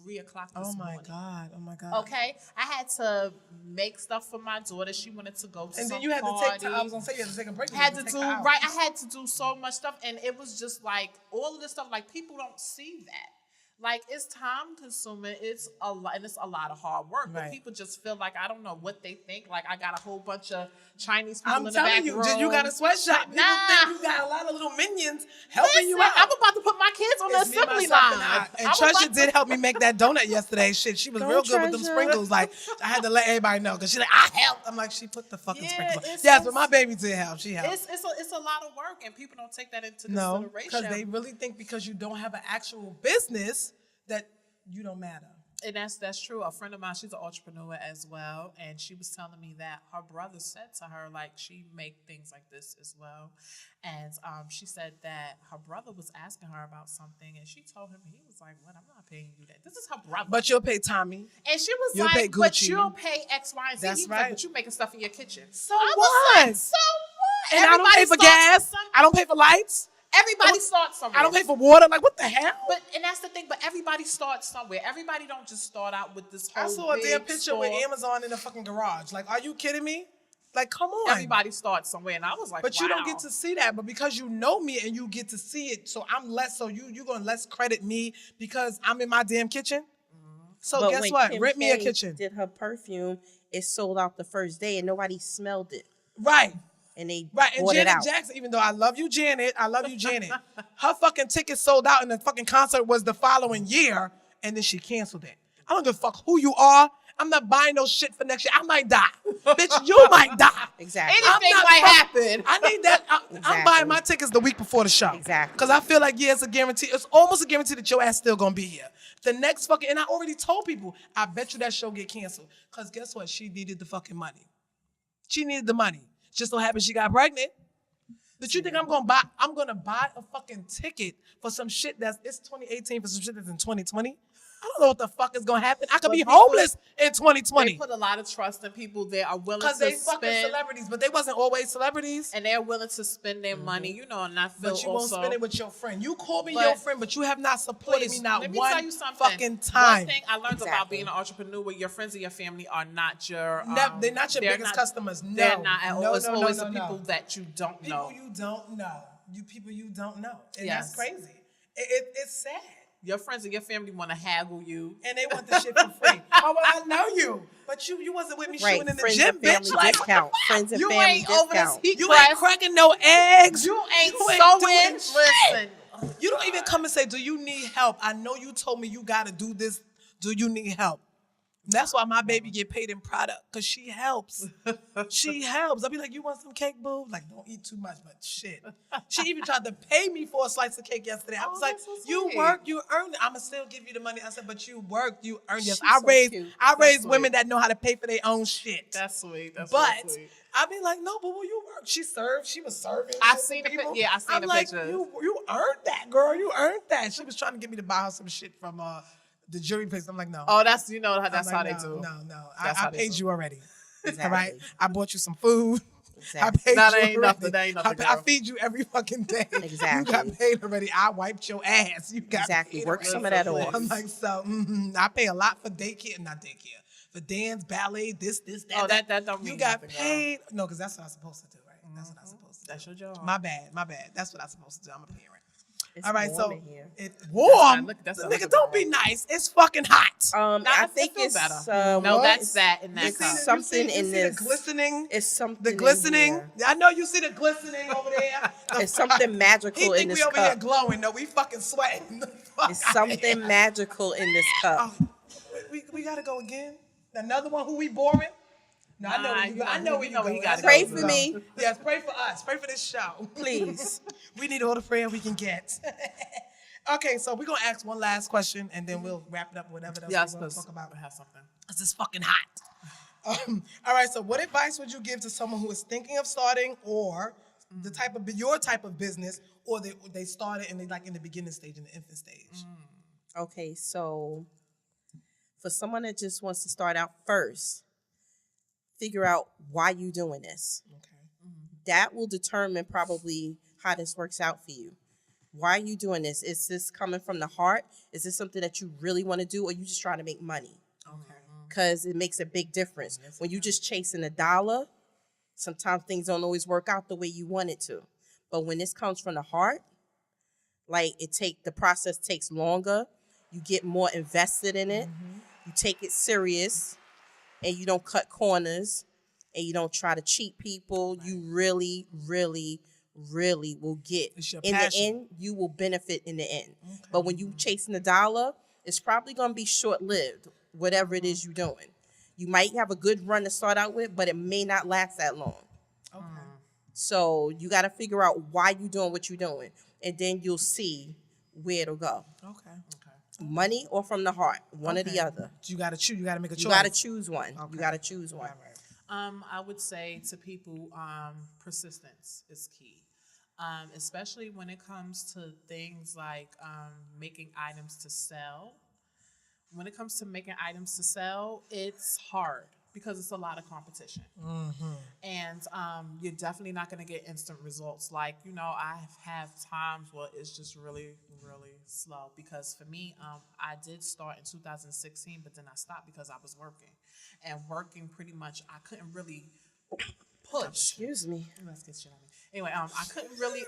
3 o'clock this morning. Oh my God. Okay, I had to make stuff for my daughter. She wanted to go to And some then you had to party. take time. I was gonna say you had to take a break. Had to do right. I had to do so much stuff, and it was just like all of this stuff. Like people don't see that. Like it's time consuming. It's a lot, and it's a lot of hard work. But Right. people just feel like I don't know what they think. Like I got a whole bunch of Chinese people I'm in the back telling you, room. you got a sweatshop. People Nah. think you got a lot of little minions helping you Listen, out. I'm about to put my kids on the It's me, assembly myself, line. and I. And I'm Treasure about did help me make that donut yesterday. Shit, she was Go, real good with them Treasure. sprinkles. Like, I had to let everybody know because she's like, I helped. I'm like, she put the fucking Yeah, sprinkles on. it's- Yes, but my baby did help. She helped. It's a lot of work, and people don't take that into No, consideration. because they really think because you don't have an actual business that you don't matter. And that's true. A friend of mine, she's an entrepreneur as well, and she was telling me that her brother said to her, like, she make things like this as well, and she said that her brother was asking her about something, and she told him, he was like, "What? I'm not paying you that. This is her brother." But you'll pay Tommy. And she was You'll pay like, "But Gucci. you'll pay X, Y, and Z." That's He was like, right. "But you making stuff in your kitchen." So I was what? like, so what? And I don't pay for gas. I don't pay for lights. Everybody starts somewhere. I don't pay for water. Like, what the hell? And that's the thing. But everybody starts somewhere. Everybody don't just start out with this whole. I saw a damn big picture with store. Amazon in the fucking garage. Like, are you kidding me? Like, come on. Everybody starts somewhere, and I was like, But you don't wow. get to see that. But because you know me and you get to see it, so I'm less. So you're gonna less credit me because I'm in my damn kitchen. So But guess when what? Kim Rent me a K kitchen. Did her perfume? It sold out the first day, and nobody smelled it, Right. and they Right. And bought it Janet out. Jackson, even though I love you, Janet, her fucking ticket sold out, and the fucking concert was the following year, and then she canceled it. I don't give a fuck who you are. I'm not buying no shit for next year. I might die. Bitch, you might die. Exactly. Anything I'm not might fuck- happen. I need that. I'm Exactly. buying my tickets the week before the show. Exactly. Because I feel like, yeah, it's a guarantee. It's almost a guarantee that your ass still gonna be here. The next fucking, and I already told people, I bet you that show get canceled. Because guess what? She needed the fucking money. She needed the money. Just so happens she got pregnant. But you think I'm gonna buy a fucking ticket for some shit it's 2018 for some shit that's in 2020? I don't know what the fuck is gonna happen. I could But be people- homeless in They 2020. put a lot of trust in people. They are willing Because to they fucking spend, celebrities, but they wasn't always celebrities. and they're willing to spend their money. You know, and I feel But you also. won't spend it with your friend. You call me But- your friend, but you have not supported me not let me one tell you something. fucking time. One thing I learned about Exactly. being an entrepreneur: your friends and your family are not your. They're not your biggest customers. No. They're not at all. No, It's no, no, always no, the no. people that you don't know. People you don't know. People you don't know. And Yes. that's crazy. It's sad. Your friends and your family want to haggle you. And they want the shit for free. Oh, well, I know you. But you wasn't with me Right, shooting in the friends gym, and family bitch. Like, discount. Friends and You family ain't over this discount. heat you press. ain't cracking no eggs. You ain't doing sewing. shit. Listen, You don't even come and say, do you need help? I know you told me you got to do this. Do you need help? That's why my baby get paid in product, because she helps. She helps. I'll be like, you want some cake, boo? Like, don't eat too much, but shit. She even tried to pay me for a slice of cake yesterday. I was like, that's so you sweet. work, you earn it. I'ma still give you the money. I said, but you worked, you earned it. She's I so raised cute. women sweet. that know how to pay for their own shit. that's sweet. That's But so sweet. I be like, no, but will you work? She served. She was serving. I shit seen to the people. pic- yeah, I seen I'm the like, pictures. You earned that, girl. You earned that. She was trying to get me to buy her some shit from the jewelry place. I'm like, no. Oh, that's that's I'm how like, they no, do. No. That's I how they paid do. you already. Exactly. All right. I bought you some food. Exactly. I paid No, you that ain't already. nothing. That ain't nothing, I girl. feed you every fucking day. Exactly. You got paid already. I wiped your ass. You got Exactly. paid Work already. some of that off. I'm like, so I pay a lot for not daycare. For dance, ballet, this, that. Oh, that don't mean you got nothing, girl. paid. No, because that's what I'm supposed to do, right? That's what I'm supposed to do. That's your job. My bad. That's what I'm supposed to do. I'm a parent. It's All right, warm so in here. it's warm. That's not Nigga, looking don't bad. be nice. It's fucking hot. I think it feels it's better. No, what? that's that in You that see cup. the- something you in see this. the glistening. It's something. The in glistening. here. I know you see the glistening over there. It's something magical He in think this we over here cup. glowing. No, we fucking sweating. The fuck It's outta here. something magical in this cup. Oh, we gotta go again. Another one who we boring? No, I know where you go. I know where you know go. where you gotta Pray go. for me, Yes, pray for us. Pray for this show. please. We need all the prayer we can get. Okay, so we're gonna ask one last question and then we'll wrap it up with whatever else Yes, we want because to talk about. we have something. It's just fucking hot. All right, so what advice would you give to someone who is thinking of starting or the type of your type of business, or they started and they like in the beginning stage, in the infant stage? Okay, so for someone that just wants to start out first, figure out why you doing this. Okay. That will determine probably how this works out for you. Why are you doing this? Is this coming from the heart? Is this something that you really want to do, or you just trying to make money? Okay. Because it makes a big difference. When you just chasing a dollar, sometimes things don't always work out the way you want it to. But when this comes from the heart, like the process takes longer. You get more invested in it. You take it serious, and you don't cut corners, and you don't try to cheat people. You really, really, really will get. It's your in passion. the end, you will benefit in the end. But when you chasing the dollar, it's probably going to be short-lived, whatever it is you're doing. You might have a good run to start out with, but it may not last that long. Okay. So you got to figure out why you're doing what you're doing, and then you'll see where it'll go. Okay. Money or from the heart, one or the Okay. other. You gotta choose. You gotta make a choice. You got to choose one. Okay. You got to choose one. All right. I would say to people, persistence is key. Especially when it comes to things like making items to sell. When it comes to making items to sell, it's hard because it's a lot of competition. And you're definitely not going to get instant results. Like, I have times where it's just really, really slow. Because for me, I did start in 2016, but then I stopped because I was working. And working pretty much, I couldn't really push. Excuse me. Let's get shit on me. Anyway, I couldn't really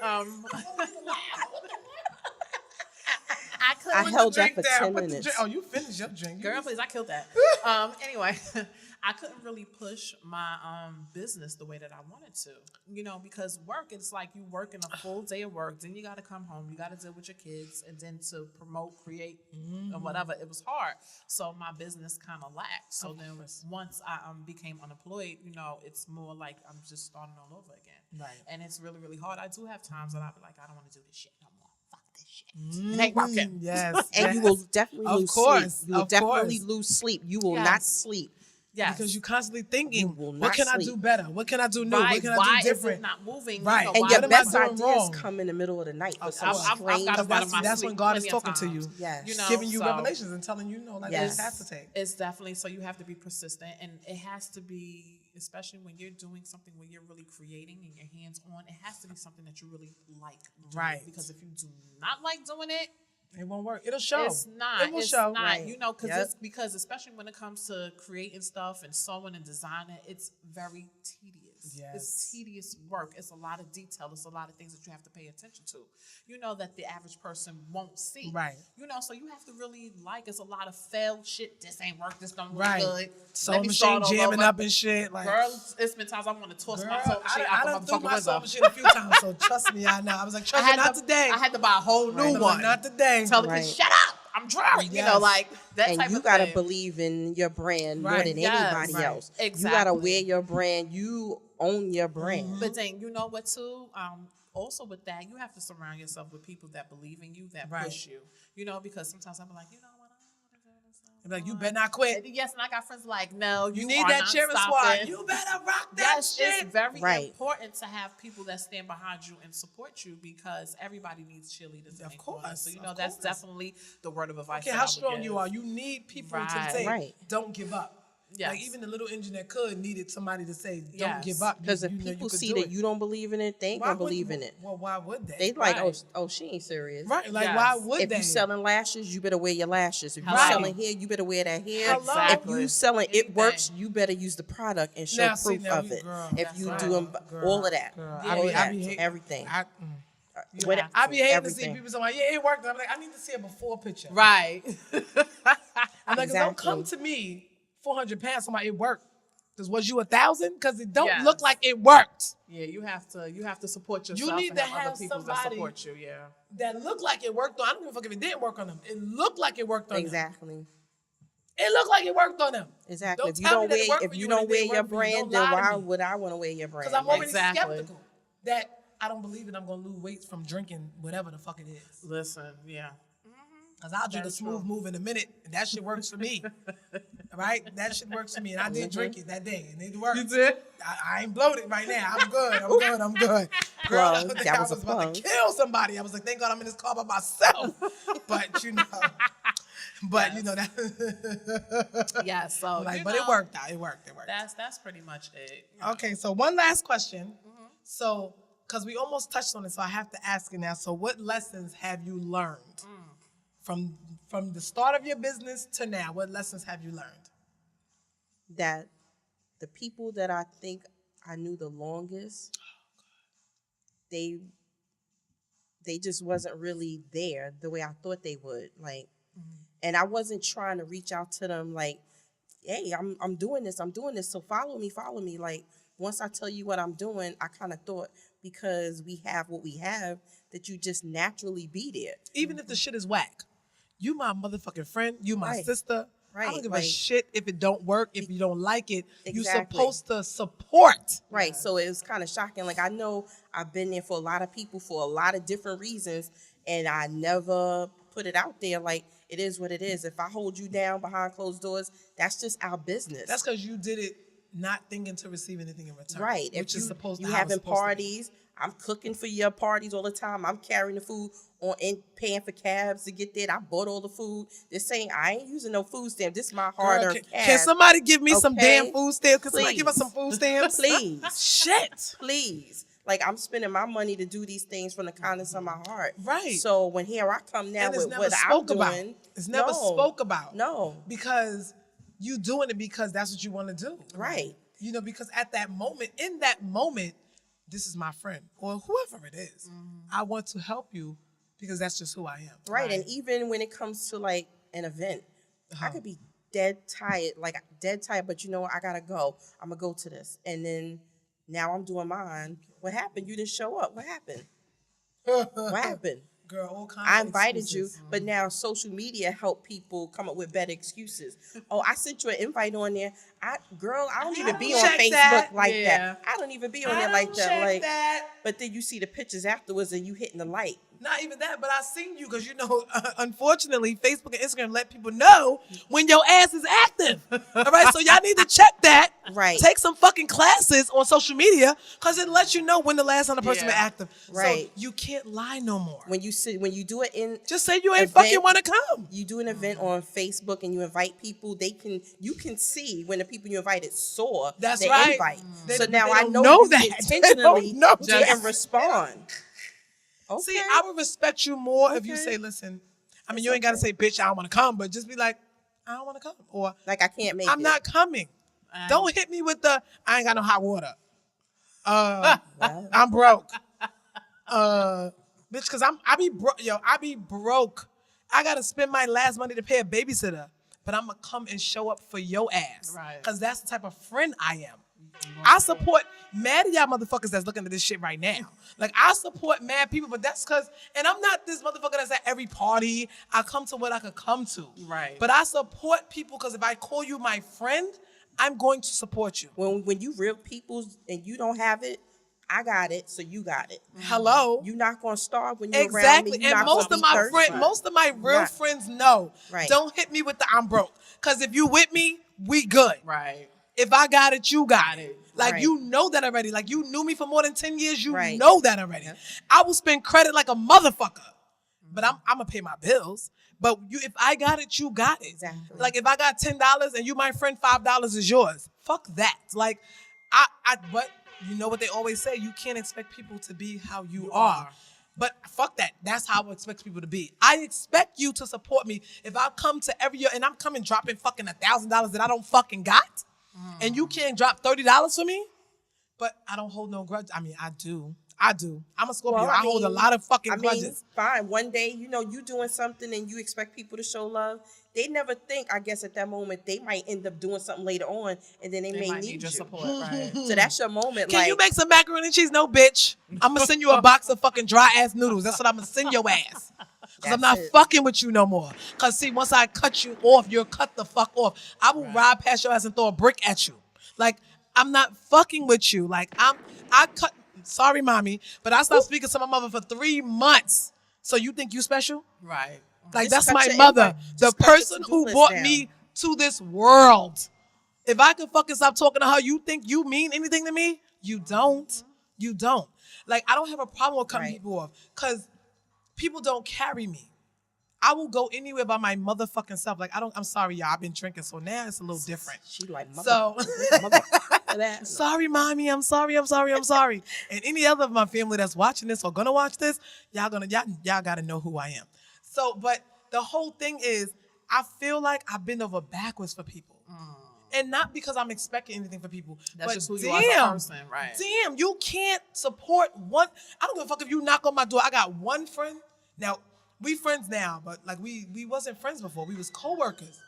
I couldn't. I held that Drink for down. 10 Put the minutes. drink- Oh, you finished your drink. Girl, please, I killed that. Anyway, I couldn't really push my business the way that I wanted to. Because work, it's like you working a full day of work, then you got to come home, you got to deal with your kids, and then to promote, create, and whatever. It was hard. So my business kind of lacked. So then once I became unemployed, it's more like I'm just starting all over again. Right. And it's really, really hard. I do have times that I'll be like, I don't want to do this shit no more. Fuck this shit. It ain't working. Yes. And you will definitely Of lose course, sleep. You will of definitely course. lose sleep. You will Yes. not sleep. Yes. Because you're constantly thinking, You will what not can I sleep. do better? What can I do new? Right. What can I Why do is different? it not moving? Right. And why your am I best doing ideas wrong? come in the middle of the night for some course. I've strange got Because out of my that's sleep when God is plenty of talking to you. times. Yes. Giving you so revelations and telling you, like, Yes. this has to take. It's definitely, so you have to be persistent, and it has to be, especially when you're doing something where you're really creating and your hands on, it has to be something that you really like doing. Right. Because if you do not like doing it, It won't work. It'll show. it's not. It will It's show. not. Right. Because especially when it comes to creating stuff and sewing and designing, it's very tedious. Yes. It's tedious work. It's a lot of detail. It's a lot of things that you have to pay attention to. That the average person won't see. Right. So you have to really it's a lot of failed shit. This ain't work. This don't look Right. good. Sewing machine jamming up and shit. Like, Girl, it's been times I want to toss my sewing machine I out done the threw motherfucking my window. sewing machine a few times, so trust me, I know. I was like, trust me, not today. I had to buy a whole new But one. not today. Tell the Right. kids, shut up. I'm drawing. Yes. That And type you of got to thing. believe in your brand more Right. than Yes. anybody Right. else. You got to Exactly. wear your brand. You own your brand. But then you know what too? Also with that, you have to surround yourself with people that believe in you, that Right. push you. Because sometimes I'm like, what? I don't want to do this. Be like, you better not quit. Yes, and I got friends like, no, You you need are that not cheering stopping. squad. You better rock that Yes, shit. it's very Right. important to have people that stand behind you and support you because everybody needs cheerleaders. Of and course, influencers. So of that's course. definitely the word of advice. Okay, that how I would strong give. you are. You need people to Right. say, Right. don't give up. Yes. Like even the little engine that could needed somebody to say, don't Yes. give up. Because if You know you people could see do that it. you don't believe in it, they ain't Why going to would- believe in it. Well, why would they? They like, Right. oh, she ain't serious. Right, like Yes. why would If they? you selling lashes, you better wear your lashes. If you Hello. selling hair, you better wear that hair. Exactly. If you selling it Anything. works, you better use the product and show Now, see, proof now of you- it. girl, If you that's doing right. all of that, Girl, all of that, hate- everything. You What- have I to. be hating to Everything. see people saying, like, yeah, it worked. I'm like, I need to see a before picture. Right. I'm like, don't Exactly. come to me 400 pounds. I'm like, it worked. Because was you 1,000? Because it don't Yes. look like it worked. Yeah, you have to support yourself. need and to have other have people that somebody- support you. Yeah. That looked like it worked on. I don't give a fuck if it didn't work on them. It looked like it worked on them. Exactly. It looked like it worked on them. Exactly. Don't If you tell me don't that it wear, worked if for you you don't and it wear didn't your work for you, brand, don't then lie to why me. would I want to wear your brand? Because I'm already Exactly. skeptical that I don't believe that I'm going to lose weight from drinking whatever the fuck it is. Listen. Yeah. Because I'll drink a smooth move in a minute, and that shit works for me. Right? That shit works for me. And I did drink it that day, and it worked. You did? I ain't bloated right now. I'm good. I'm good. Girl, Plug. I think That I was a was about to plug. kill somebody. I was like, thank God I'm in this car by myself. But, you know, that. Yeah. So. Like, you but know, it worked out. It worked. That's pretty much it. Okay, so one last question. So, because we almost touched on it, so I have to ask it now. So, what lessons have you learned from the start of your business to now? What lessons have you learned? That the people that I think I knew the longest, they just wasn't really there the way I thought they would. Like, and I wasn't trying to reach out to them like, hey, I'm doing this, so follow me. Like, once I tell you what I'm doing, I kind of thought because we have what we have that you just naturally be there. Even if the shit is whack, you my motherfucking friend, you my Right. sister. I Right, don't give a like- shit if it don't work, if you don't like it. You're Exactly. supposed to support. Right. So it was kind of shocking. Like, I know I've been there for a lot of people for a lot of different reasons, and I never put it out there. Like, it is what it is. If I hold you down behind closed doors, that's just our business. That's because you did it not thinking to receive anything in return. right. Which If is supposed to you how it's having supposed to be. parties, I'm cooking for your parties all the time. I'm carrying the food on and paying for cabs to get there. I bought all the food. They're saying I ain't using no food stamp. This is my Girl, hard-earned cash. can somebody give me some Okay? damn food stamps? Can somebody give us Please. some food stamps? Please. Shit. Please. Like, I'm spending my money to do these things from the kindness of my heart. Right. So when here I come now And it's with never what I'm spoke about. doing. It's never no, spoke about. No. Because you doing it because that's what you want to do. Right. You know, because at that moment, in that moment, this is my friend or whoever it is. I want to help you because that's just who I am. Right. And even when it comes to like an event, I could be dead tired, but you know what? I gotta go. I'm gonna go to this. And then now I'm doing mine. What happened? You didn't show up. What happened? What happened? Girl, all kinds I of invited excuses. you, but now social media help people come up with better excuses. Oh, I sent you an invite on there. I don't even be on check Facebook that. like Yeah. that. I don't even be on I there like don't that. check Like, that. but then you see the pictures afterwards and you hitting the like. Not even that, but I seen you because, you know, unfortunately, Facebook and Instagram let people know when your ass is active. All right, so y'all need to check that. Right. Take some fucking classes on social media because it lets you know when the last time the person Yeah. been active. Right. So you can't lie no more. When you do it in Just say you ain't event, fucking want to come. You do an event on Facebook and you invite people, you can see when the people you invited saw That's the right. invite. They- So they now don't I know know you that. They intentionally don't know didn't that. respond. Okay. See, I would respect you more if you Okay. say, listen, I mean, you ain't got to say, bitch, I don't want to come, but just be like, I don't want to come. Or, like, I can't make I'm it. not coming. Don't hit me with the, I ain't got no hot water. I'm broke. Bitch, because I be broke. Yo, I be broke. I got to spend my last money to pay a babysitter, but I'm going to come and show up for your ass. Right. Because that's the type of friend I am. I support mad of y'all motherfuckers that's looking at this shit right now. Like, I support mad people, but that's because, and I'm not this motherfucker that's at every party. I come to what I could come to. Right. But I support people because if I call you my friend, I'm going to support you. When you real people and you don't have it, I got it, so you got it. Hello. You're not gonna starve when you're Exactly. around me. You're And not most gonna of be my thirsty. friends, most of my real Right. friends know. Right. Don't hit me with the I'm broke. Because if you with me, we good. Right. If I got it, you got it. Like, Right. you know that already. Like, you knew me for more than 10 years. You Right. know that already. I will spend credit like a motherfucker. But I'm going to pay my bills. But if I got it, you got it. Exactly. Like, if I got $10 and you my friend, $5 is yours. Fuck that. Like, but you know what they always say? You can't expect people to be how you are. But fuck that. That's how I expect people to be. I expect you to support me. If I come to every year and I'm coming dropping fucking $1,000 that I don't fucking got, and you can't drop $30 for me, but I don't hold no grudge. I mean, I do. I do. I'm a Scorpio. Well, I hold a lot of fucking grudges. Fine. One day, you doing something and you expect people to show love. They never think, I guess, at that moment, they might end up doing something later on, and then they may might need your you. support, right? So that's your moment. Can you make some macaroni and cheese? No, bitch. I'm going to send you a box of fucking dry ass noodles. That's what I'm going to send your ass. Because I'm not fucking with you no more. Because, see, once I cut you off, you're cut the fuck off. I will ride past your ass and throw a brick at you. Like, I'm not fucking with you. Like, I cut... Sorry, mommy, but I stopped speaking to my mother for 3 months. So you think you special? Right. Like, Just that's my cut your mother. invite. The Just cut your person to-do who list brought down. me to this world. If I could fucking stop talking to her, you think you mean anything to me? You don't. You don't. Like, I don't have a problem with cutting people off because people don't carry me. I will go anywhere by my motherfucking self. Like, I'm sorry, y'all. I've been drinking, so now it's a little different. She like, So, sorry, mommy. I'm sorry. And any other of my family that's watching this or gonna watch this, y'all gotta know who I am. So, but the whole thing is, I feel like I've been over backwards for people. And not because I'm expecting anything for people. That's but just who you are as a person, right? Damn, you can't support one. I don't give a fuck if you knock on my door. I got one friend. Now, we friends now, but like we wasn't friends before. We was co-workers.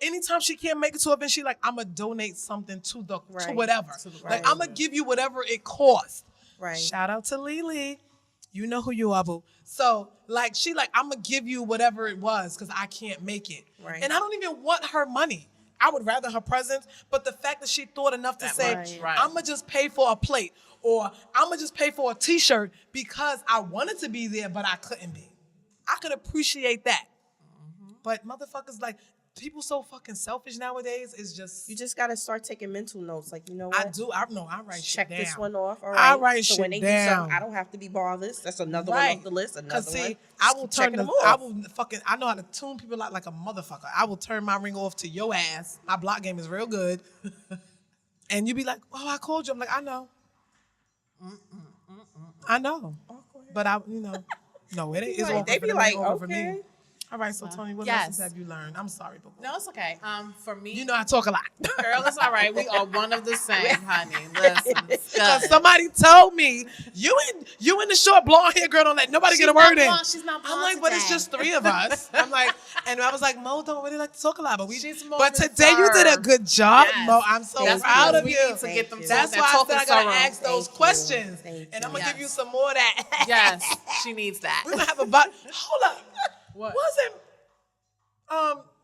Anytime she can't make it to an event, she like, I'm going to donate something to whatever. Like, I'm going to give you whatever it costs. Right. Shout out to Lily. You know who you are, boo. So, like, she like, I'm going to give you whatever it was because I can't make it. Right. And I don't even want her money. I would rather her presence. But the fact that she thought enough to say, I'm going to just pay for a plate or I'm going to just pay for a T-shirt because I wanted to be there, but I couldn't be. I could appreciate that. But motherfuckers, like, people so fucking selfish nowadays. Is just... You just got to start taking mental notes. Like, you know what? I do. I write shit down. Check this one off. All right. I write shit So when they down. do something, I don't have to be bothered. That's another one off the list. Another one. See, I will turn them off. I know how to tune people out like a motherfucker. I will turn my ring off to your ass. My block game is real good. And you be like, oh, I called you. I'm like, I know. I know. But no, it is over they for be them, like, over for okay. me. All right, so Toni, what lessons have you learned? I'm sorry, but No, it's okay. For me, you know I talk a lot. Girl, it's all right. We are one of the same, honey. Listen, because somebody told me you and the short blonde hair girl don't let nobody get a word in. She's not blonde. I'm like, but it's just 3 of us. I'm like, and I was like, Mo don't really like to talk a lot, but but today you did a good job, yes. Mo. I'm so proud of you. Need to get them That's why I said I gotta ask those questions, and I'm gonna give you some more of that. Yes, she needs that. We're gonna have a bottle. Hold up. What?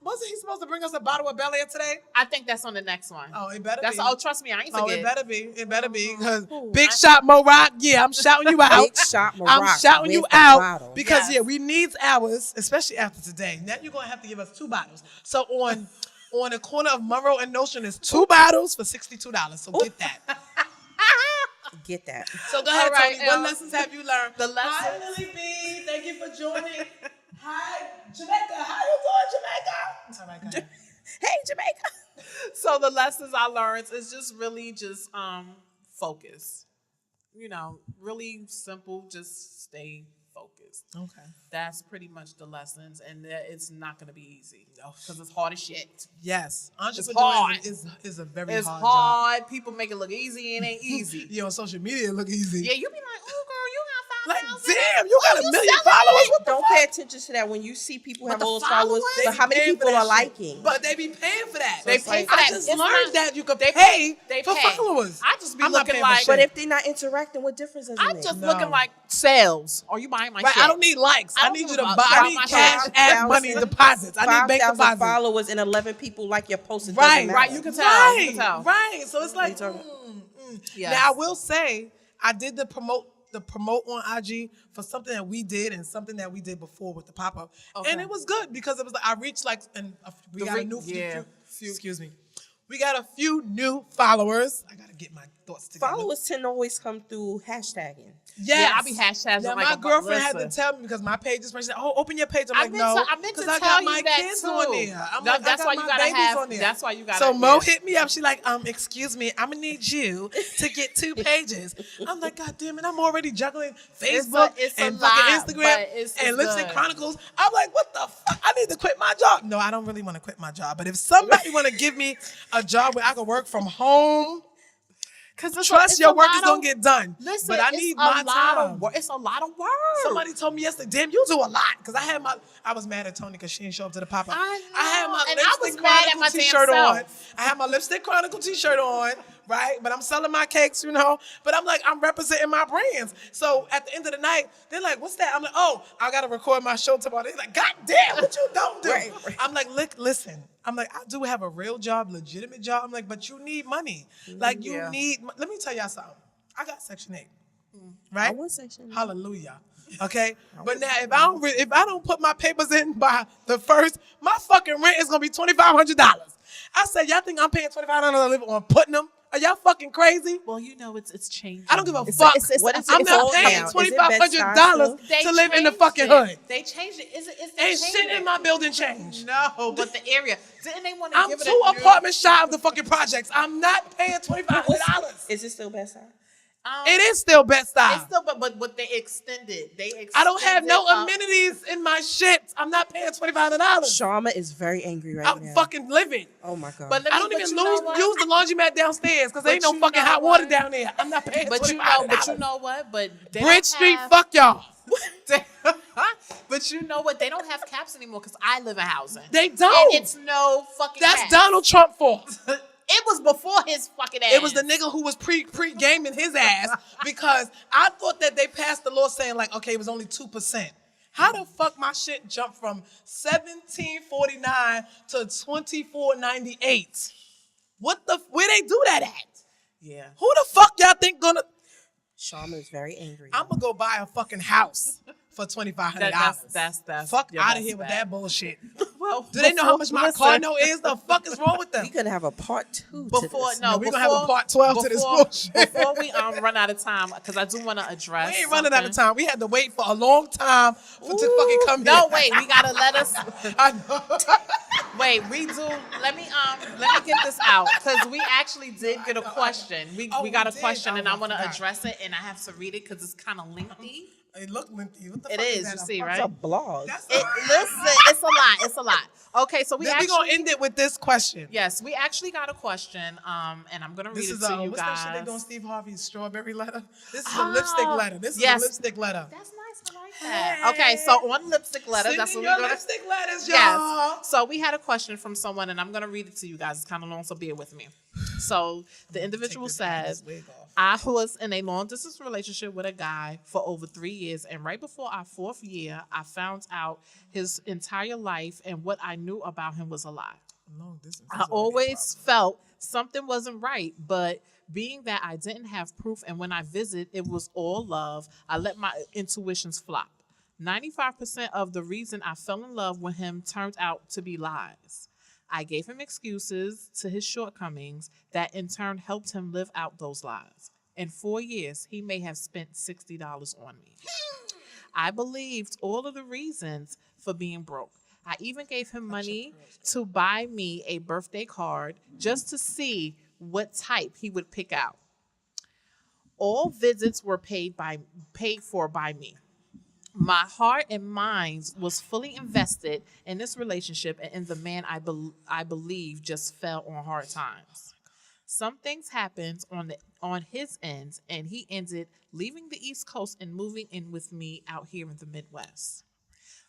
Wasn't he supposed to bring us a bottle of Bel Air today? I think that's on the next one. Oh, it better be. Oh, trust me, I ain't forget. Oh, it better be. It better be. Because Big Shot Mo Rock, yeah, I'm shouting you out. Big Shot Mo I'm Rock shouting you with the out bottle. because we need ours, especially after today. Now you're gonna have to give us 2 bottles. So on the corner of Monroe and Nostrand is 2 bottles for $62. So get that. Get that. So go ahead, right, Toni. What lessons have you learned? The lessons. Hi, Lily B. Thank you for joining. Hi, Jamaica. How you doing, Jamaica? All right, go ahead. Hey, Jamaica. So the lessons I learned is just really just focus. Really simple. Just stay focused. Okay. That's pretty much the lessons, and it's not going to be easy because it's hard as shit. Yes, It's hard. Entrepreneurship is a very It's hard hard. People make it look easy, and it ain't easy. Yeah, on social media it look easy. Yeah, you be like, oh girl, you got Like, 5,000. damn, you got 1 million followers? What the Don't fuck? pay attention to that when you see people have the all those followers. followers, But how many They paying people for that are shit. liking? But they be paying for that. They pay for that. I just It's learned not- that you could they pay they for pay. followers. I just be I'm not looking paying for like, shit. But if they're not interacting, what difference does it I'm make? just No. looking like sales. Are you buying my Right, shit? I don't need likes. I I don't need give you a to fuck. buy. I Buy need my cash, shit. app, money, deposits. I need bank 5,000 deposits. followers and 11 people like your post. It Right, doesn't matter. right. You can tell. Right, You can tell. right. So it's like, talking Yes. Now I will say, I did the promote on IG for something that we did and something that we did before with the pop up, and it was good because it was like I reached like we got a new few. Excuse me. We got a few new followers. I gotta get my thoughts together. Followers tend to always come through hashtagging. Yes. Yeah, I be hashtagging Now, like my a girlfriend had to listen. tell me because my page is mentioned. Oh, open your page. I'm I like, meant no, to- I meant to because I tell got you my that kids too. on there. I'm No, like, that's I got why you my gotta babies have- on there. that's why you gotta- So Mo yeah. hit me up. She like, excuse me, I'm gonna need you to get 2 pages. I'm like, God damn it, I'm already juggling Facebook it's a and lot, fucking but Instagram it's and Lipstick good. Chronicles. I'm like, what the fuck? I need to quit my job. No, I don't really want to quit my job. But if somebody want to give me a job where I can work from home. Because trust your work is gonna get done. Listen, but I need my time. It's a lot of work. Somebody told me yesterday, damn, you do a lot. Because I was mad at Toni because she didn't show up to the pop-up. I had my and I was Lipstick mad at Chronicle my t-shirt damn on. self. I had my Lipstick Chronicle t-shirt on, right? But I'm selling my cakes, But I'm like, I'm representing my brands. So at the end of the night, they're like, what's that? I'm like, oh, I got to record my show tomorrow. They're like, God damn, what you don't do? Right. I'm like, listen. I'm like, I do have a real job, legitimate job. I'm like, but you need money. Like, you need, let me tell y'all something. I got Section 8, right? I want Section 8. Hallelujah. Okay? But now, if I don't put my papers in by the first, my fucking rent is going to be $2,500. I said, y'all think I'm paying $2,500 to live on Putnam? Are y'all fucking crazy? Well, it's changing. I don't give a fuck. I'm not paying $2,500 to live in the fucking hood. They changed it. Ain't shit in my building changed. No, but the area. Didn't they want to I'm give it 2 apartments shy of the fucking projects. I'm not paying $2,500. Is it still Best Side? It is still Best Style. It's still, but they extended. I don't have no amenities in my shit. I'm not paying $2,500. Sharma is very angry right now. I'm fucking living. Oh my God. But I don't even use the laundromat downstairs because there ain't no fucking hot water down there. I'm not paying $2,500. But you know what? But Bridge Street, fuck y'all. But you know what? They don't have caps anymore because I live in housing. They don't. And it's no fucking That's caps. Donald Trump fault. It was before his fucking ass. It was the nigga who was pre-gaming his ass because I thought that they passed the law saying like, okay, it was only 2%. How the fuck my shit jumped from 1749 to 2498? Where they do that at? Yeah. Who the fuck y'all think gonna? Sharma is very angry. I'm gonna go buy a fucking house for $2,500. That's fuck out of here with that bullshit. Well, do they know how much my car note is? The fuck is wrong with them? We could have a part 2 Before to this. we're gonna have a part 12 to this bullshit. Before we run out of time, because I do want to address. We ain't running out of time. We had to wait for a long time to fucking come here. No, wait, we gotta let us. I know. Wait, we do. Let me get this out because we actually did get a question. We got a question and I want to address it and I have to read it because it's kind of lengthy. It looked lengthy. What the It fuck is, that? you see, A right? It's a blog. Listen, it's a lot. It's a lot. Okay, so We're gonna end it with this question. Yes, we actually got a question, and I'm gonna read This it is to you what's guys. that shit they doing Steve Harvey's strawberry letter? This is a lipstick letter. This is a lipstick letter. That's nice. I like that. Okay, so on lipstick letter, Send that's in what your we're gonna. lipstick letters, y'all. Yes. So we had a question from someone, and I'm gonna read it to you guys. It's kind of long, so bear with me. So the individual says, I was in a long distance relationship with a guy for over 3 years, and right before our 4th year, I found out his entire life, and what I knew about him was a lie. I always felt something wasn't right, but being that I didn't have proof, and when I visit, it was all love, I let my intuitions flop. 95% of the reason I fell in love with him turned out to be lies. I gave him excuses to his shortcomings that in turn helped him live out those lies. In 4 years, he may have spent $60 on me. I believed all of the reasons for being broke. I even gave him money to buy me a birthday card just to see what type he would pick out. All visits were paid for by me. My heart and mind was fully invested in this relationship and in the man I believe just fell on hard times. Some things happened on his end, and he ended leaving the East Coast and moving in with me out here in the Midwest.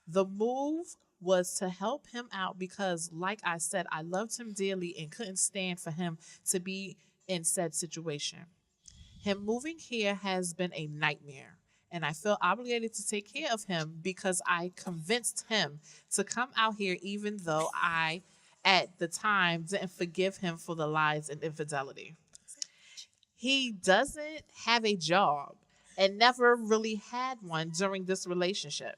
The move was to help him out because, like I said, I loved him dearly and couldn't stand for him to be in said situation. Him moving here has been a nightmare, and I feel obligated to take care of him because I convinced him to come out here even though I, at the time, didn't forgive him for the lies and infidelity. He doesn't have a job and never really had one during this relationship.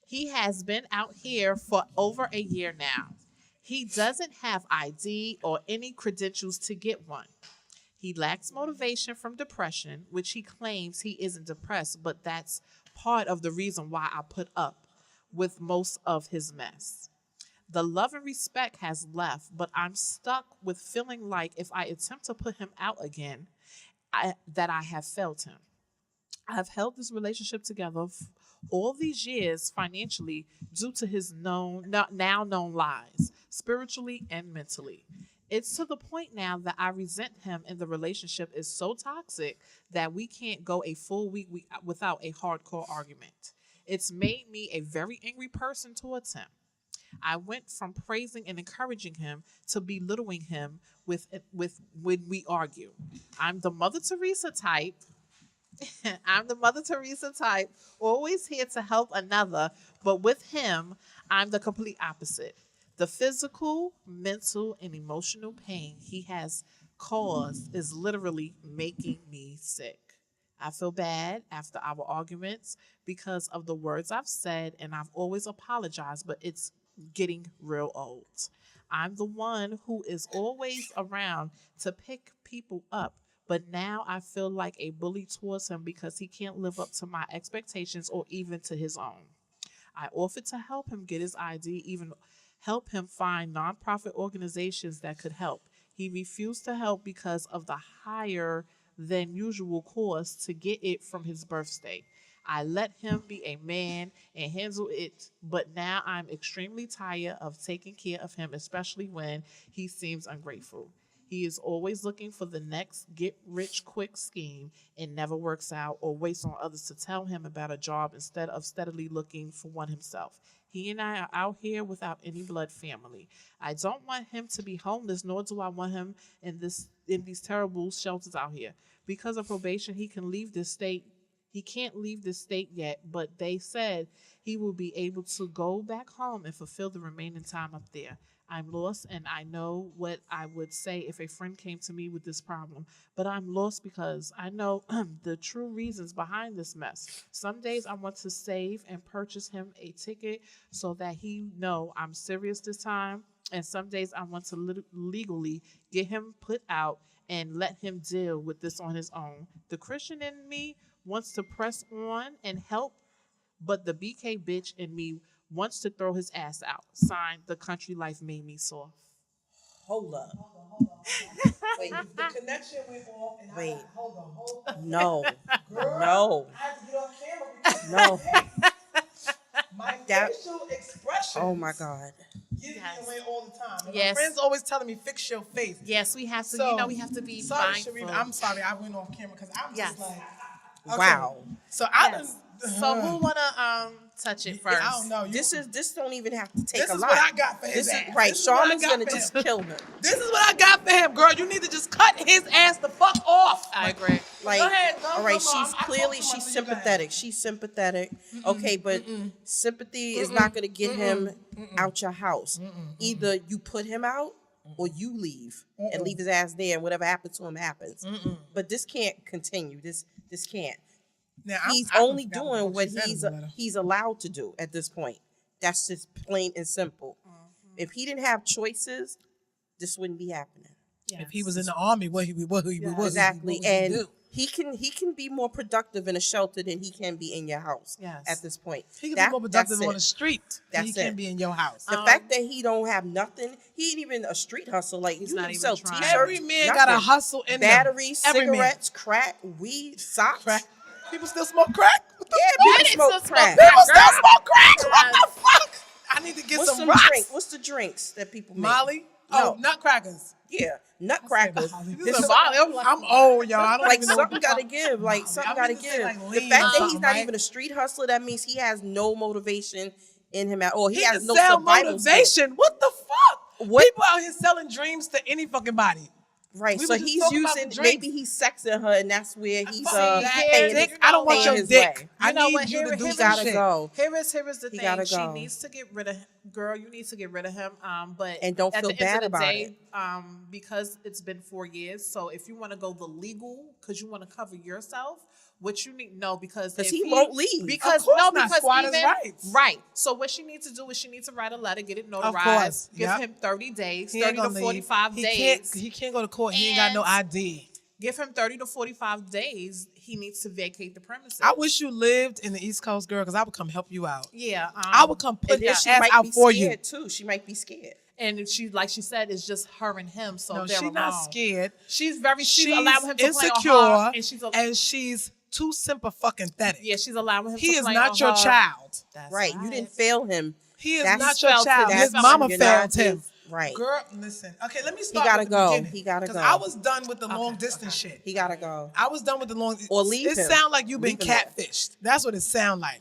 He has been out here for over a year now. He doesn't have ID or any credentials to get one. He lacks motivation from depression, which he claims he isn't depressed, but that's part of the reason why I put up with most of his mess. The love and respect has left, but I'm stuck with feeling like if I attempt to put him out again, that I have failed him. I've held this relationship together all these years financially due to his now known lies, spiritually and mentally. It's to the point now that I resent him, and the relationship is so toxic that we can't go a full week without a hardcore argument. It's made me a very angry person towards him. I went from praising and encouraging him to belittling him with when we argue. I'm the Mother Teresa type. I'm the Mother Teresa type, always here to help another, but with him, I'm the complete opposite. The physical, mental, and emotional pain he has caused is literally making me sick. I feel bad after our arguments because of the words I've said, and I've always apologized, but it's getting real old. I'm the one who is always around to pick people up, but now I feel like a bully towards him because he can't live up to my expectations or even to his own. I offered to help him get his ID, even help him find nonprofit organizations that could help. He refused to help because of the higher than usual cost to get it from his birth state. I let him be a man and handle it, but now I'm extremely tired of taking care of him, especially when he seems ungrateful. He is always looking for the next get-rich-quick scheme and never works out or waits on others to tell him about a job instead of steadily looking for one himself. He and I are out here without any blood family. I don't want him to be homeless, nor do I want him in these terrible shelters out here. Because of probation, he can leave this state. He can't leave this state yet, but they said he will be able to go back home and fulfill the remaining time up there. I'm lost, and I know what I would say if a friend came to me with this problem, but I'm lost because I know the true reasons behind this mess. Some days I want to save and purchase him a ticket so that he know I'm serious this time, and some days I want to legally get him put out and let him deal with this on his own. The Christian in me wants to press on and help, but the BK bitch in me wants to throw his ass out. Signed, the country life made me soft. Hold up. Wait. The connection went off, and Wait. I like, hold on. No. Girl, No. I had to get on camera because No. my That- facial expression. Oh my God. Gives me away all the time. And Yes. My friends always telling me, fix your face. Yes, we have to. So, we have to be sorry, mindful. Sharif, I'm sorry I went off camera because I'm Yes. just like, okay. Wow. So I Yes. done. So who wanna touch it first? I don't know. This don't even have to take This a is lot. what I got for his This is ass. right. This is what I Sharman's got gonna for just him. kill him. This is what I got for him, girl. You need to just cut his ass the fuck off. I agree. Like, Go ahead, go, all right, go, go. she's I clearly talk too much, she's so you go ahead. sympathetic. She's sympathetic. Okay, but sympathy is not gonna get him out your house. Either you put him out or you leave and leave his ass there, and whatever happens to him happens. But this can't continue. This can't. Now, He's I only forgot doing what she said in the letter. he's allowed to do at this point. That's just plain and simple. If he didn't have choices, this wouldn't be happening. If he was in the army, what he Exactly. what would he And do? he can be more productive in a shelter than he can be in your house Yes. at this point. He can be more productive that's on it. the street. That's he can it. be in your house. The fact that he don't have nothing, he ain't even a street hustle. Like, He's you not can even sell trying. t-shirts. Every man nothing. got a hustle in them. Batteries, Every man. cigarettes, crack, weed, socks. Crack. People still smoke crack? What the Yeah, fuck? people Women smoke still smoke crack. crack. People still Girl. smoke crack? What Yes. the fuck? I need to get What's some some rocks. drink? What's the drinks that people make? Molly? No. Oh, nutcrackers. Yeah, nutcrackers. Molly. There's This some- is I'm old, y'all. I don't like even know something what the gotta fuck. give. Like something I gotta meant to say, give. like, The lean fact that he's something, not right? even a street hustler, that means he has no motivation in him at all. He has can no sell survival skills. motivation. What the fuck? What? People out here selling dreams to any fucking body. Right, We so were just he's talking about using, the drinks. maybe he's sexing her, and that's where he's Fuck that paying, dick. I don't want paying your his dick. way. I You know need what? you to do He some gotta shit. go. Here is the He thing. gotta She go. needs to get rid of girl. You need to get rid of him. But And don't at feel the bad end of the about day, it. because it's been 4 years. So if you want to go the legal, because you want to cover yourself, what you need because if he won't leave. Because Of course no, not. because Squatters' even rights. right. So what she needs to do is she needs to write a letter, get it notarized, course. give Yep. him 30 days, He ain't 30 to gonna 45 leave. days. He can't go to court. He ain't got no And- ID. Give him 30 to 45 days. He needs to vacate the premises. I wish you lived in the East Coast, girl, because I would come help you out. Yeah. I would come put And your then ass she might out be for you. scared too. She might be scared. And she, like she said, it's just her and him. So No, they're she's not alone. scared. She's She's allowing him to insecure, play on her, and she's too sympathetic. yeah, she's allowing him. He to is play not on your her. child. That's Right. You didn't fail him. He is That's- not your failed child. him. His That's mama not failed him. Right. Girl, listen. Okay, let me start. gotta with the go. beginning, He gotta 'cause go. I was done with the long distance shit. He gotta go. I was done with the long. Or leave It him. sound like you've been Leave him there. catfished. That's what it sound like.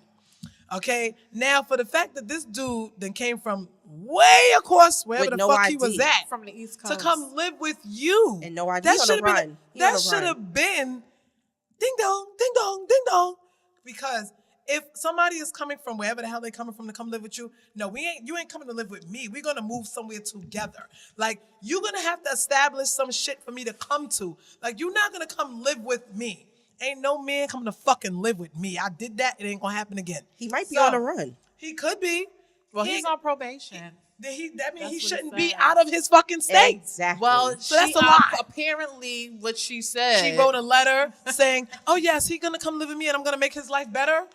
Okay. Now, for the fact that this dude then came from way across wherever With the no fuck he ID. was at From the East to Coast. come live with you And no ID. That He on should the have been. run. He That on the should have run. been ding dong, ding dong, ding dong. Because if somebody is coming from wherever the hell they coming from to come live with you, no, you ain't coming to live with me. We're gonna move somewhere together. Like, you're gonna have to establish some shit for me to come to. Like, you're not gonna come live with me. Ain't no man coming to fucking live with me. I did that, it ain't gonna happen again. He might be So, on the run. He could be. Well, He he's ain't- on probation. That means That's he what it shouldn't be said. out of his fucking state. Exactly. Well, So that's she, a lie. apparently what she said. She wrote a letter saying, "Oh yes, he's gonna come live with me, and I'm gonna make his life better."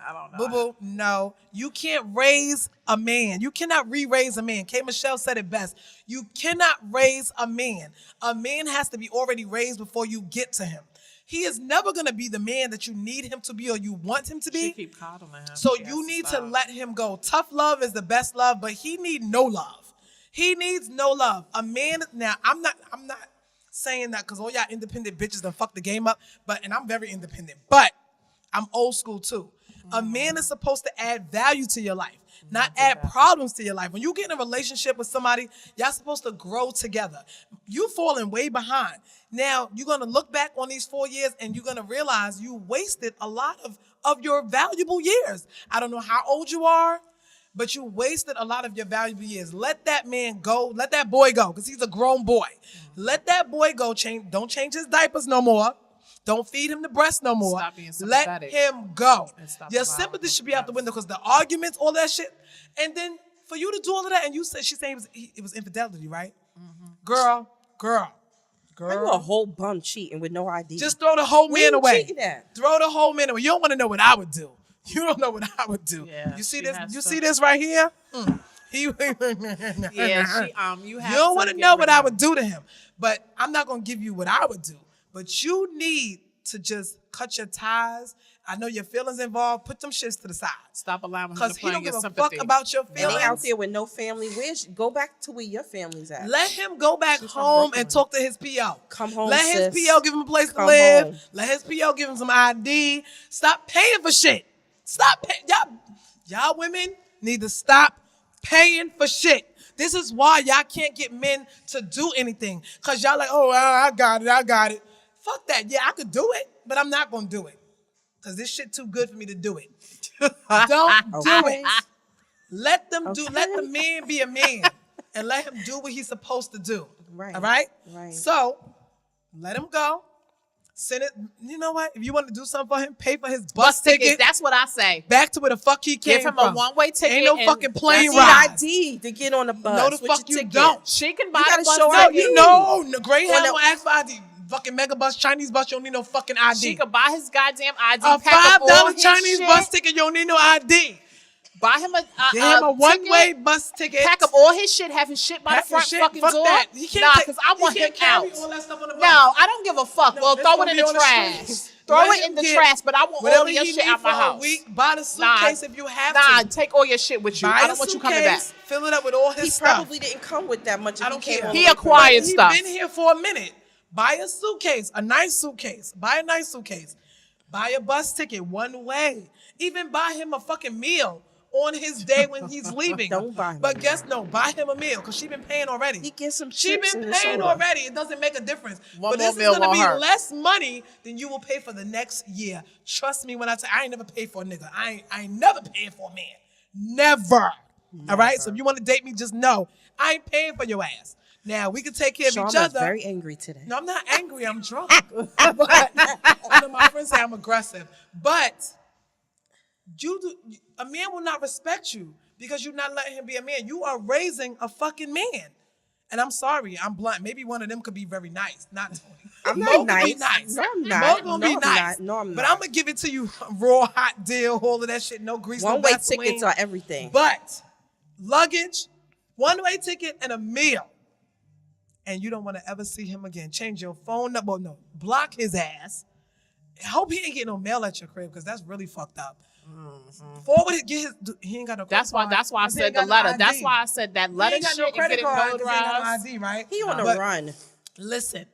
I don't know. Boo boo, no, you can't raise a man. You cannot re-raise a man. K. Michelle said it best. You cannot raise a man. A man has to be already raised before you get to him. He is never gonna be the man that you need him to be or you want him to be. She keep coddling him. So She you has need to stop. let him go. Tough love is the best love, but he need no love. He needs no love. A man, now I'm not saying that because all y'all independent bitches done fuck the game up, and I'm very independent, but I'm old school too. A man is supposed to add value to your life, not add problems to your life. When you get in a relationship with somebody, y'all supposed to grow together. You falling way behind. Now, you're going to look back on these 4 years and you're going to realize you wasted a lot of your valuable years. I don't know how old you are, but you wasted a lot of your valuable years. Let that man go. Let that boy go, because he's a grown boy. Let that boy go. Don't change his diapers no more. Don't feed him the breast no more. Stop being Let sympathetic. him go. And stop Your allowing sympathy him should to be out the go. window, because the arguments, all that shit. And then for you to do all of that, and she's saying it was infidelity, right? Mm-hmm. Girl. How you a whole bum cheating with no ID? Just throw the whole Where man you away. cheating at? Throw the whole man away. You don't want to know what I would do. You don't know what I would do. Yeah, you see she this? has You to- see this right here? He, Yeah, you have don't to want to get know rid what of I him. would do to him. But I'm not going to give you what I would do. But you need to just cut your ties. I know your feelings involved. Put them shits to the side. Stop allowing him Because to he play don't in give your a sympathy. fuck about your And feelings. they out there with no family. Go back to where your family's at. Let him go back She's from home Brooklyn. and talk to his PO. Come home, Let his sis. PO give him a place to Come live. home. Let his PO give him some ID. Stop paying for shit. Stop paying. Y'all women need to stop paying for shit. This is why y'all can't get men to do anything. Because y'all like, oh, I got it. Fuck that. Yeah, I could do it, but I'm not going to do it. Because this shit too good for me to do it. Don't do Okay. it. Let the Okay. man be a man and let him do what he's supposed to do. Right. All right? Right. So, let him go. Send it. You know what? If you want to do something for him, pay for his bus ticket. That's what I say. Back to where the fuck he came Give him from. a one-way ticket. Ain't no and fucking plane Need ride. ID to get on the bus. No, the with fuck your you ticket. don't. She can buy You gotta the bus show ticket. ID. No, Greyhound On the- will ask for ID. Fucking mega bus, Chinese bus, you don't need no fucking ID. She could buy his goddamn ID. A pack up all $5 his Chinese shit, bus ticket, you don't need no ID. Buy him Get him a one-way ticket, bus ticket. pack up all his shit, have his shit by Pack the front his shit. fucking Fuck door. that. He can't Nah, take- because I want he him can't carry out. all that stuff on the bus. No, I don't give a fuck. No, Well, it's throw gonna it in be the on the trash. streets. Throw Let it in him the get trash, but I want whatever all of your he shit need out my for a house. week. Buy the Nah, suitcase if you have nah, to. take all your shit with you. Buy I a don't want you coming back. suitcase, fill it up with all his He stuff. probably didn't come with that much. If I don't came care. all the He way from acquired He's stuff. been here for a minute. Buy a suitcase, a nice suitcase. Buy a nice suitcase. Buy a bus ticket one way. Even buy him a fucking meal on his day when he's leaving. Don't buy him But a buy him a meal, because she been paying already. He gets some She chips been and a paying soda. already. It doesn't make a difference. One but more this is meal going to won't be hurt. less money than you will pay for the next year. Trust me when I tell you, I ain't never paid for a nigga. I ain't never paying for a man. Never. All right? So if you want to date me, just know I ain't paying for your ass. Now, we can take care of each Sharma's other. very angry today. No, I'm not angry. I'm drunk. But I know my friends say I'm aggressive. But a man will not respect you because you're not letting him be a man. You are raising a fucking man. And I'm sorry, I'm blunt. Maybe one of them could be very nice. Not Toni. I'm Mo not could nice. be nice. No, I'm Mo not. gonna No, be I'm nice. not. No, I'm But not. I'm gonna give it to you raw, hot deal, all of that shit. No grease, no One-way Vaseline. tickets are everything. But luggage, one-way ticket, and a meal. And you don't want to ever see him again. Change your phone number. No, block his ass. I hope he ain't getting no mail at your crib, because that's really fucked up. Forward it, get his. He ain't got no. That's why. That's why I said the letter. That's why I said that letter shit and get it notarized. He ain't got no notarized. ID, right? He on the But run. Listen,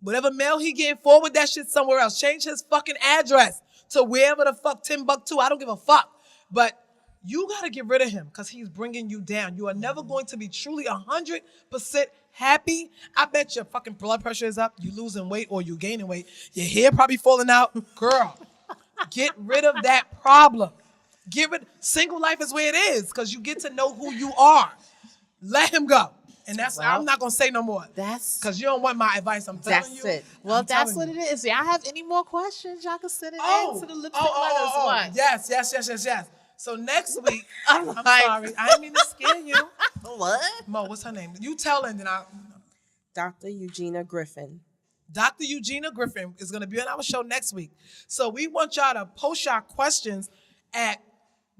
whatever mail he getting, forward that shit somewhere else. Change his fucking address to wherever the fuck Timbuktu. I don't give a fuck. But you gotta get rid of him because he's bringing you down. You are never going to be truly 100% happy. I bet your fucking blood pressure is up. You losing weight or you gaining weight. Your hair probably falling out. Girl, get rid of that problem. Single life is where it is because you get to know who you are. Let him go. And that's, I'm not going to say no more. That's because you don't want my advice. I'm telling you. That's it. Well, that's what it is. If y'all have any more questions, y'all can send it in to the lipstick letters. What? Yes. So next week, I'm like- sorry. I didn't mean to scare you. What? Mo, what's her name? You tell her and then Dr. Eugenia Griffin. Dr. Eugenia Griffin is going to be on our show next week. So we want y'all to post your questions at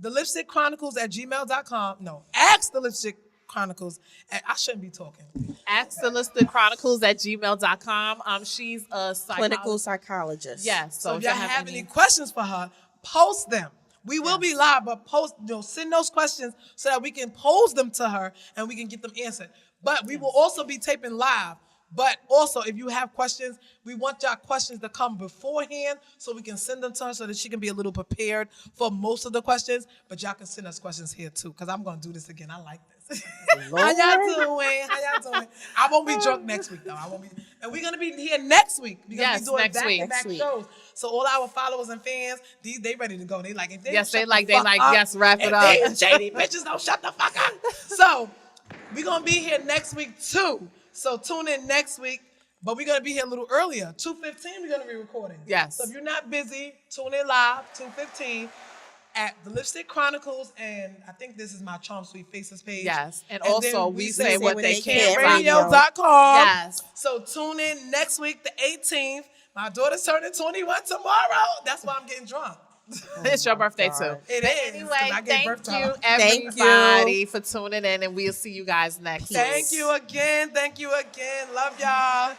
thelipstickchronicles@gmail.com. No, ask the Lipstick Chronicles. I shouldn't be talking. Ask the lipstick chronicles@gmail.com. She's a Clinical psychologist. Yes. So if y'all have any questions for her, post them. We will be live, but send those questions so that we can pose them to her and we can get them answered. But we will also be taping live. But also, if you have questions, we want y'all questions to come beforehand so we can send them to her so that she can be a little prepared for most of the questions. But y'all can send us questions here too, because I'm going to do this again. I like this. How y'all doing? I won't be drunk next week, though. And we're going to be here next week because we're doing back-to-back shows. So all our followers and fans, they ready to go. They like, if they yes, don't wrap it up. If they shady bitches don't shut the fuck up. So we're going to be here next week too. So tune in next week, but we're going to be here a little earlier. 2:15 we're going to be recording. Yes. So if you're not busy, tune in live, 2:15 at the Lipstick Chronicles, and I think this is my Charm Sweet Faces page. Yes, and also then we say what they can't radio.com. Yes. So tune in next week, the 18th. My daughter's turning 21 tomorrow. That's why I'm getting drunk. It's your birthday God. too. It But is, 'cause anyway, I gave birth thank to you her. everybody for tuning in, and we'll see you guys next week. Thank you again. Love y'all.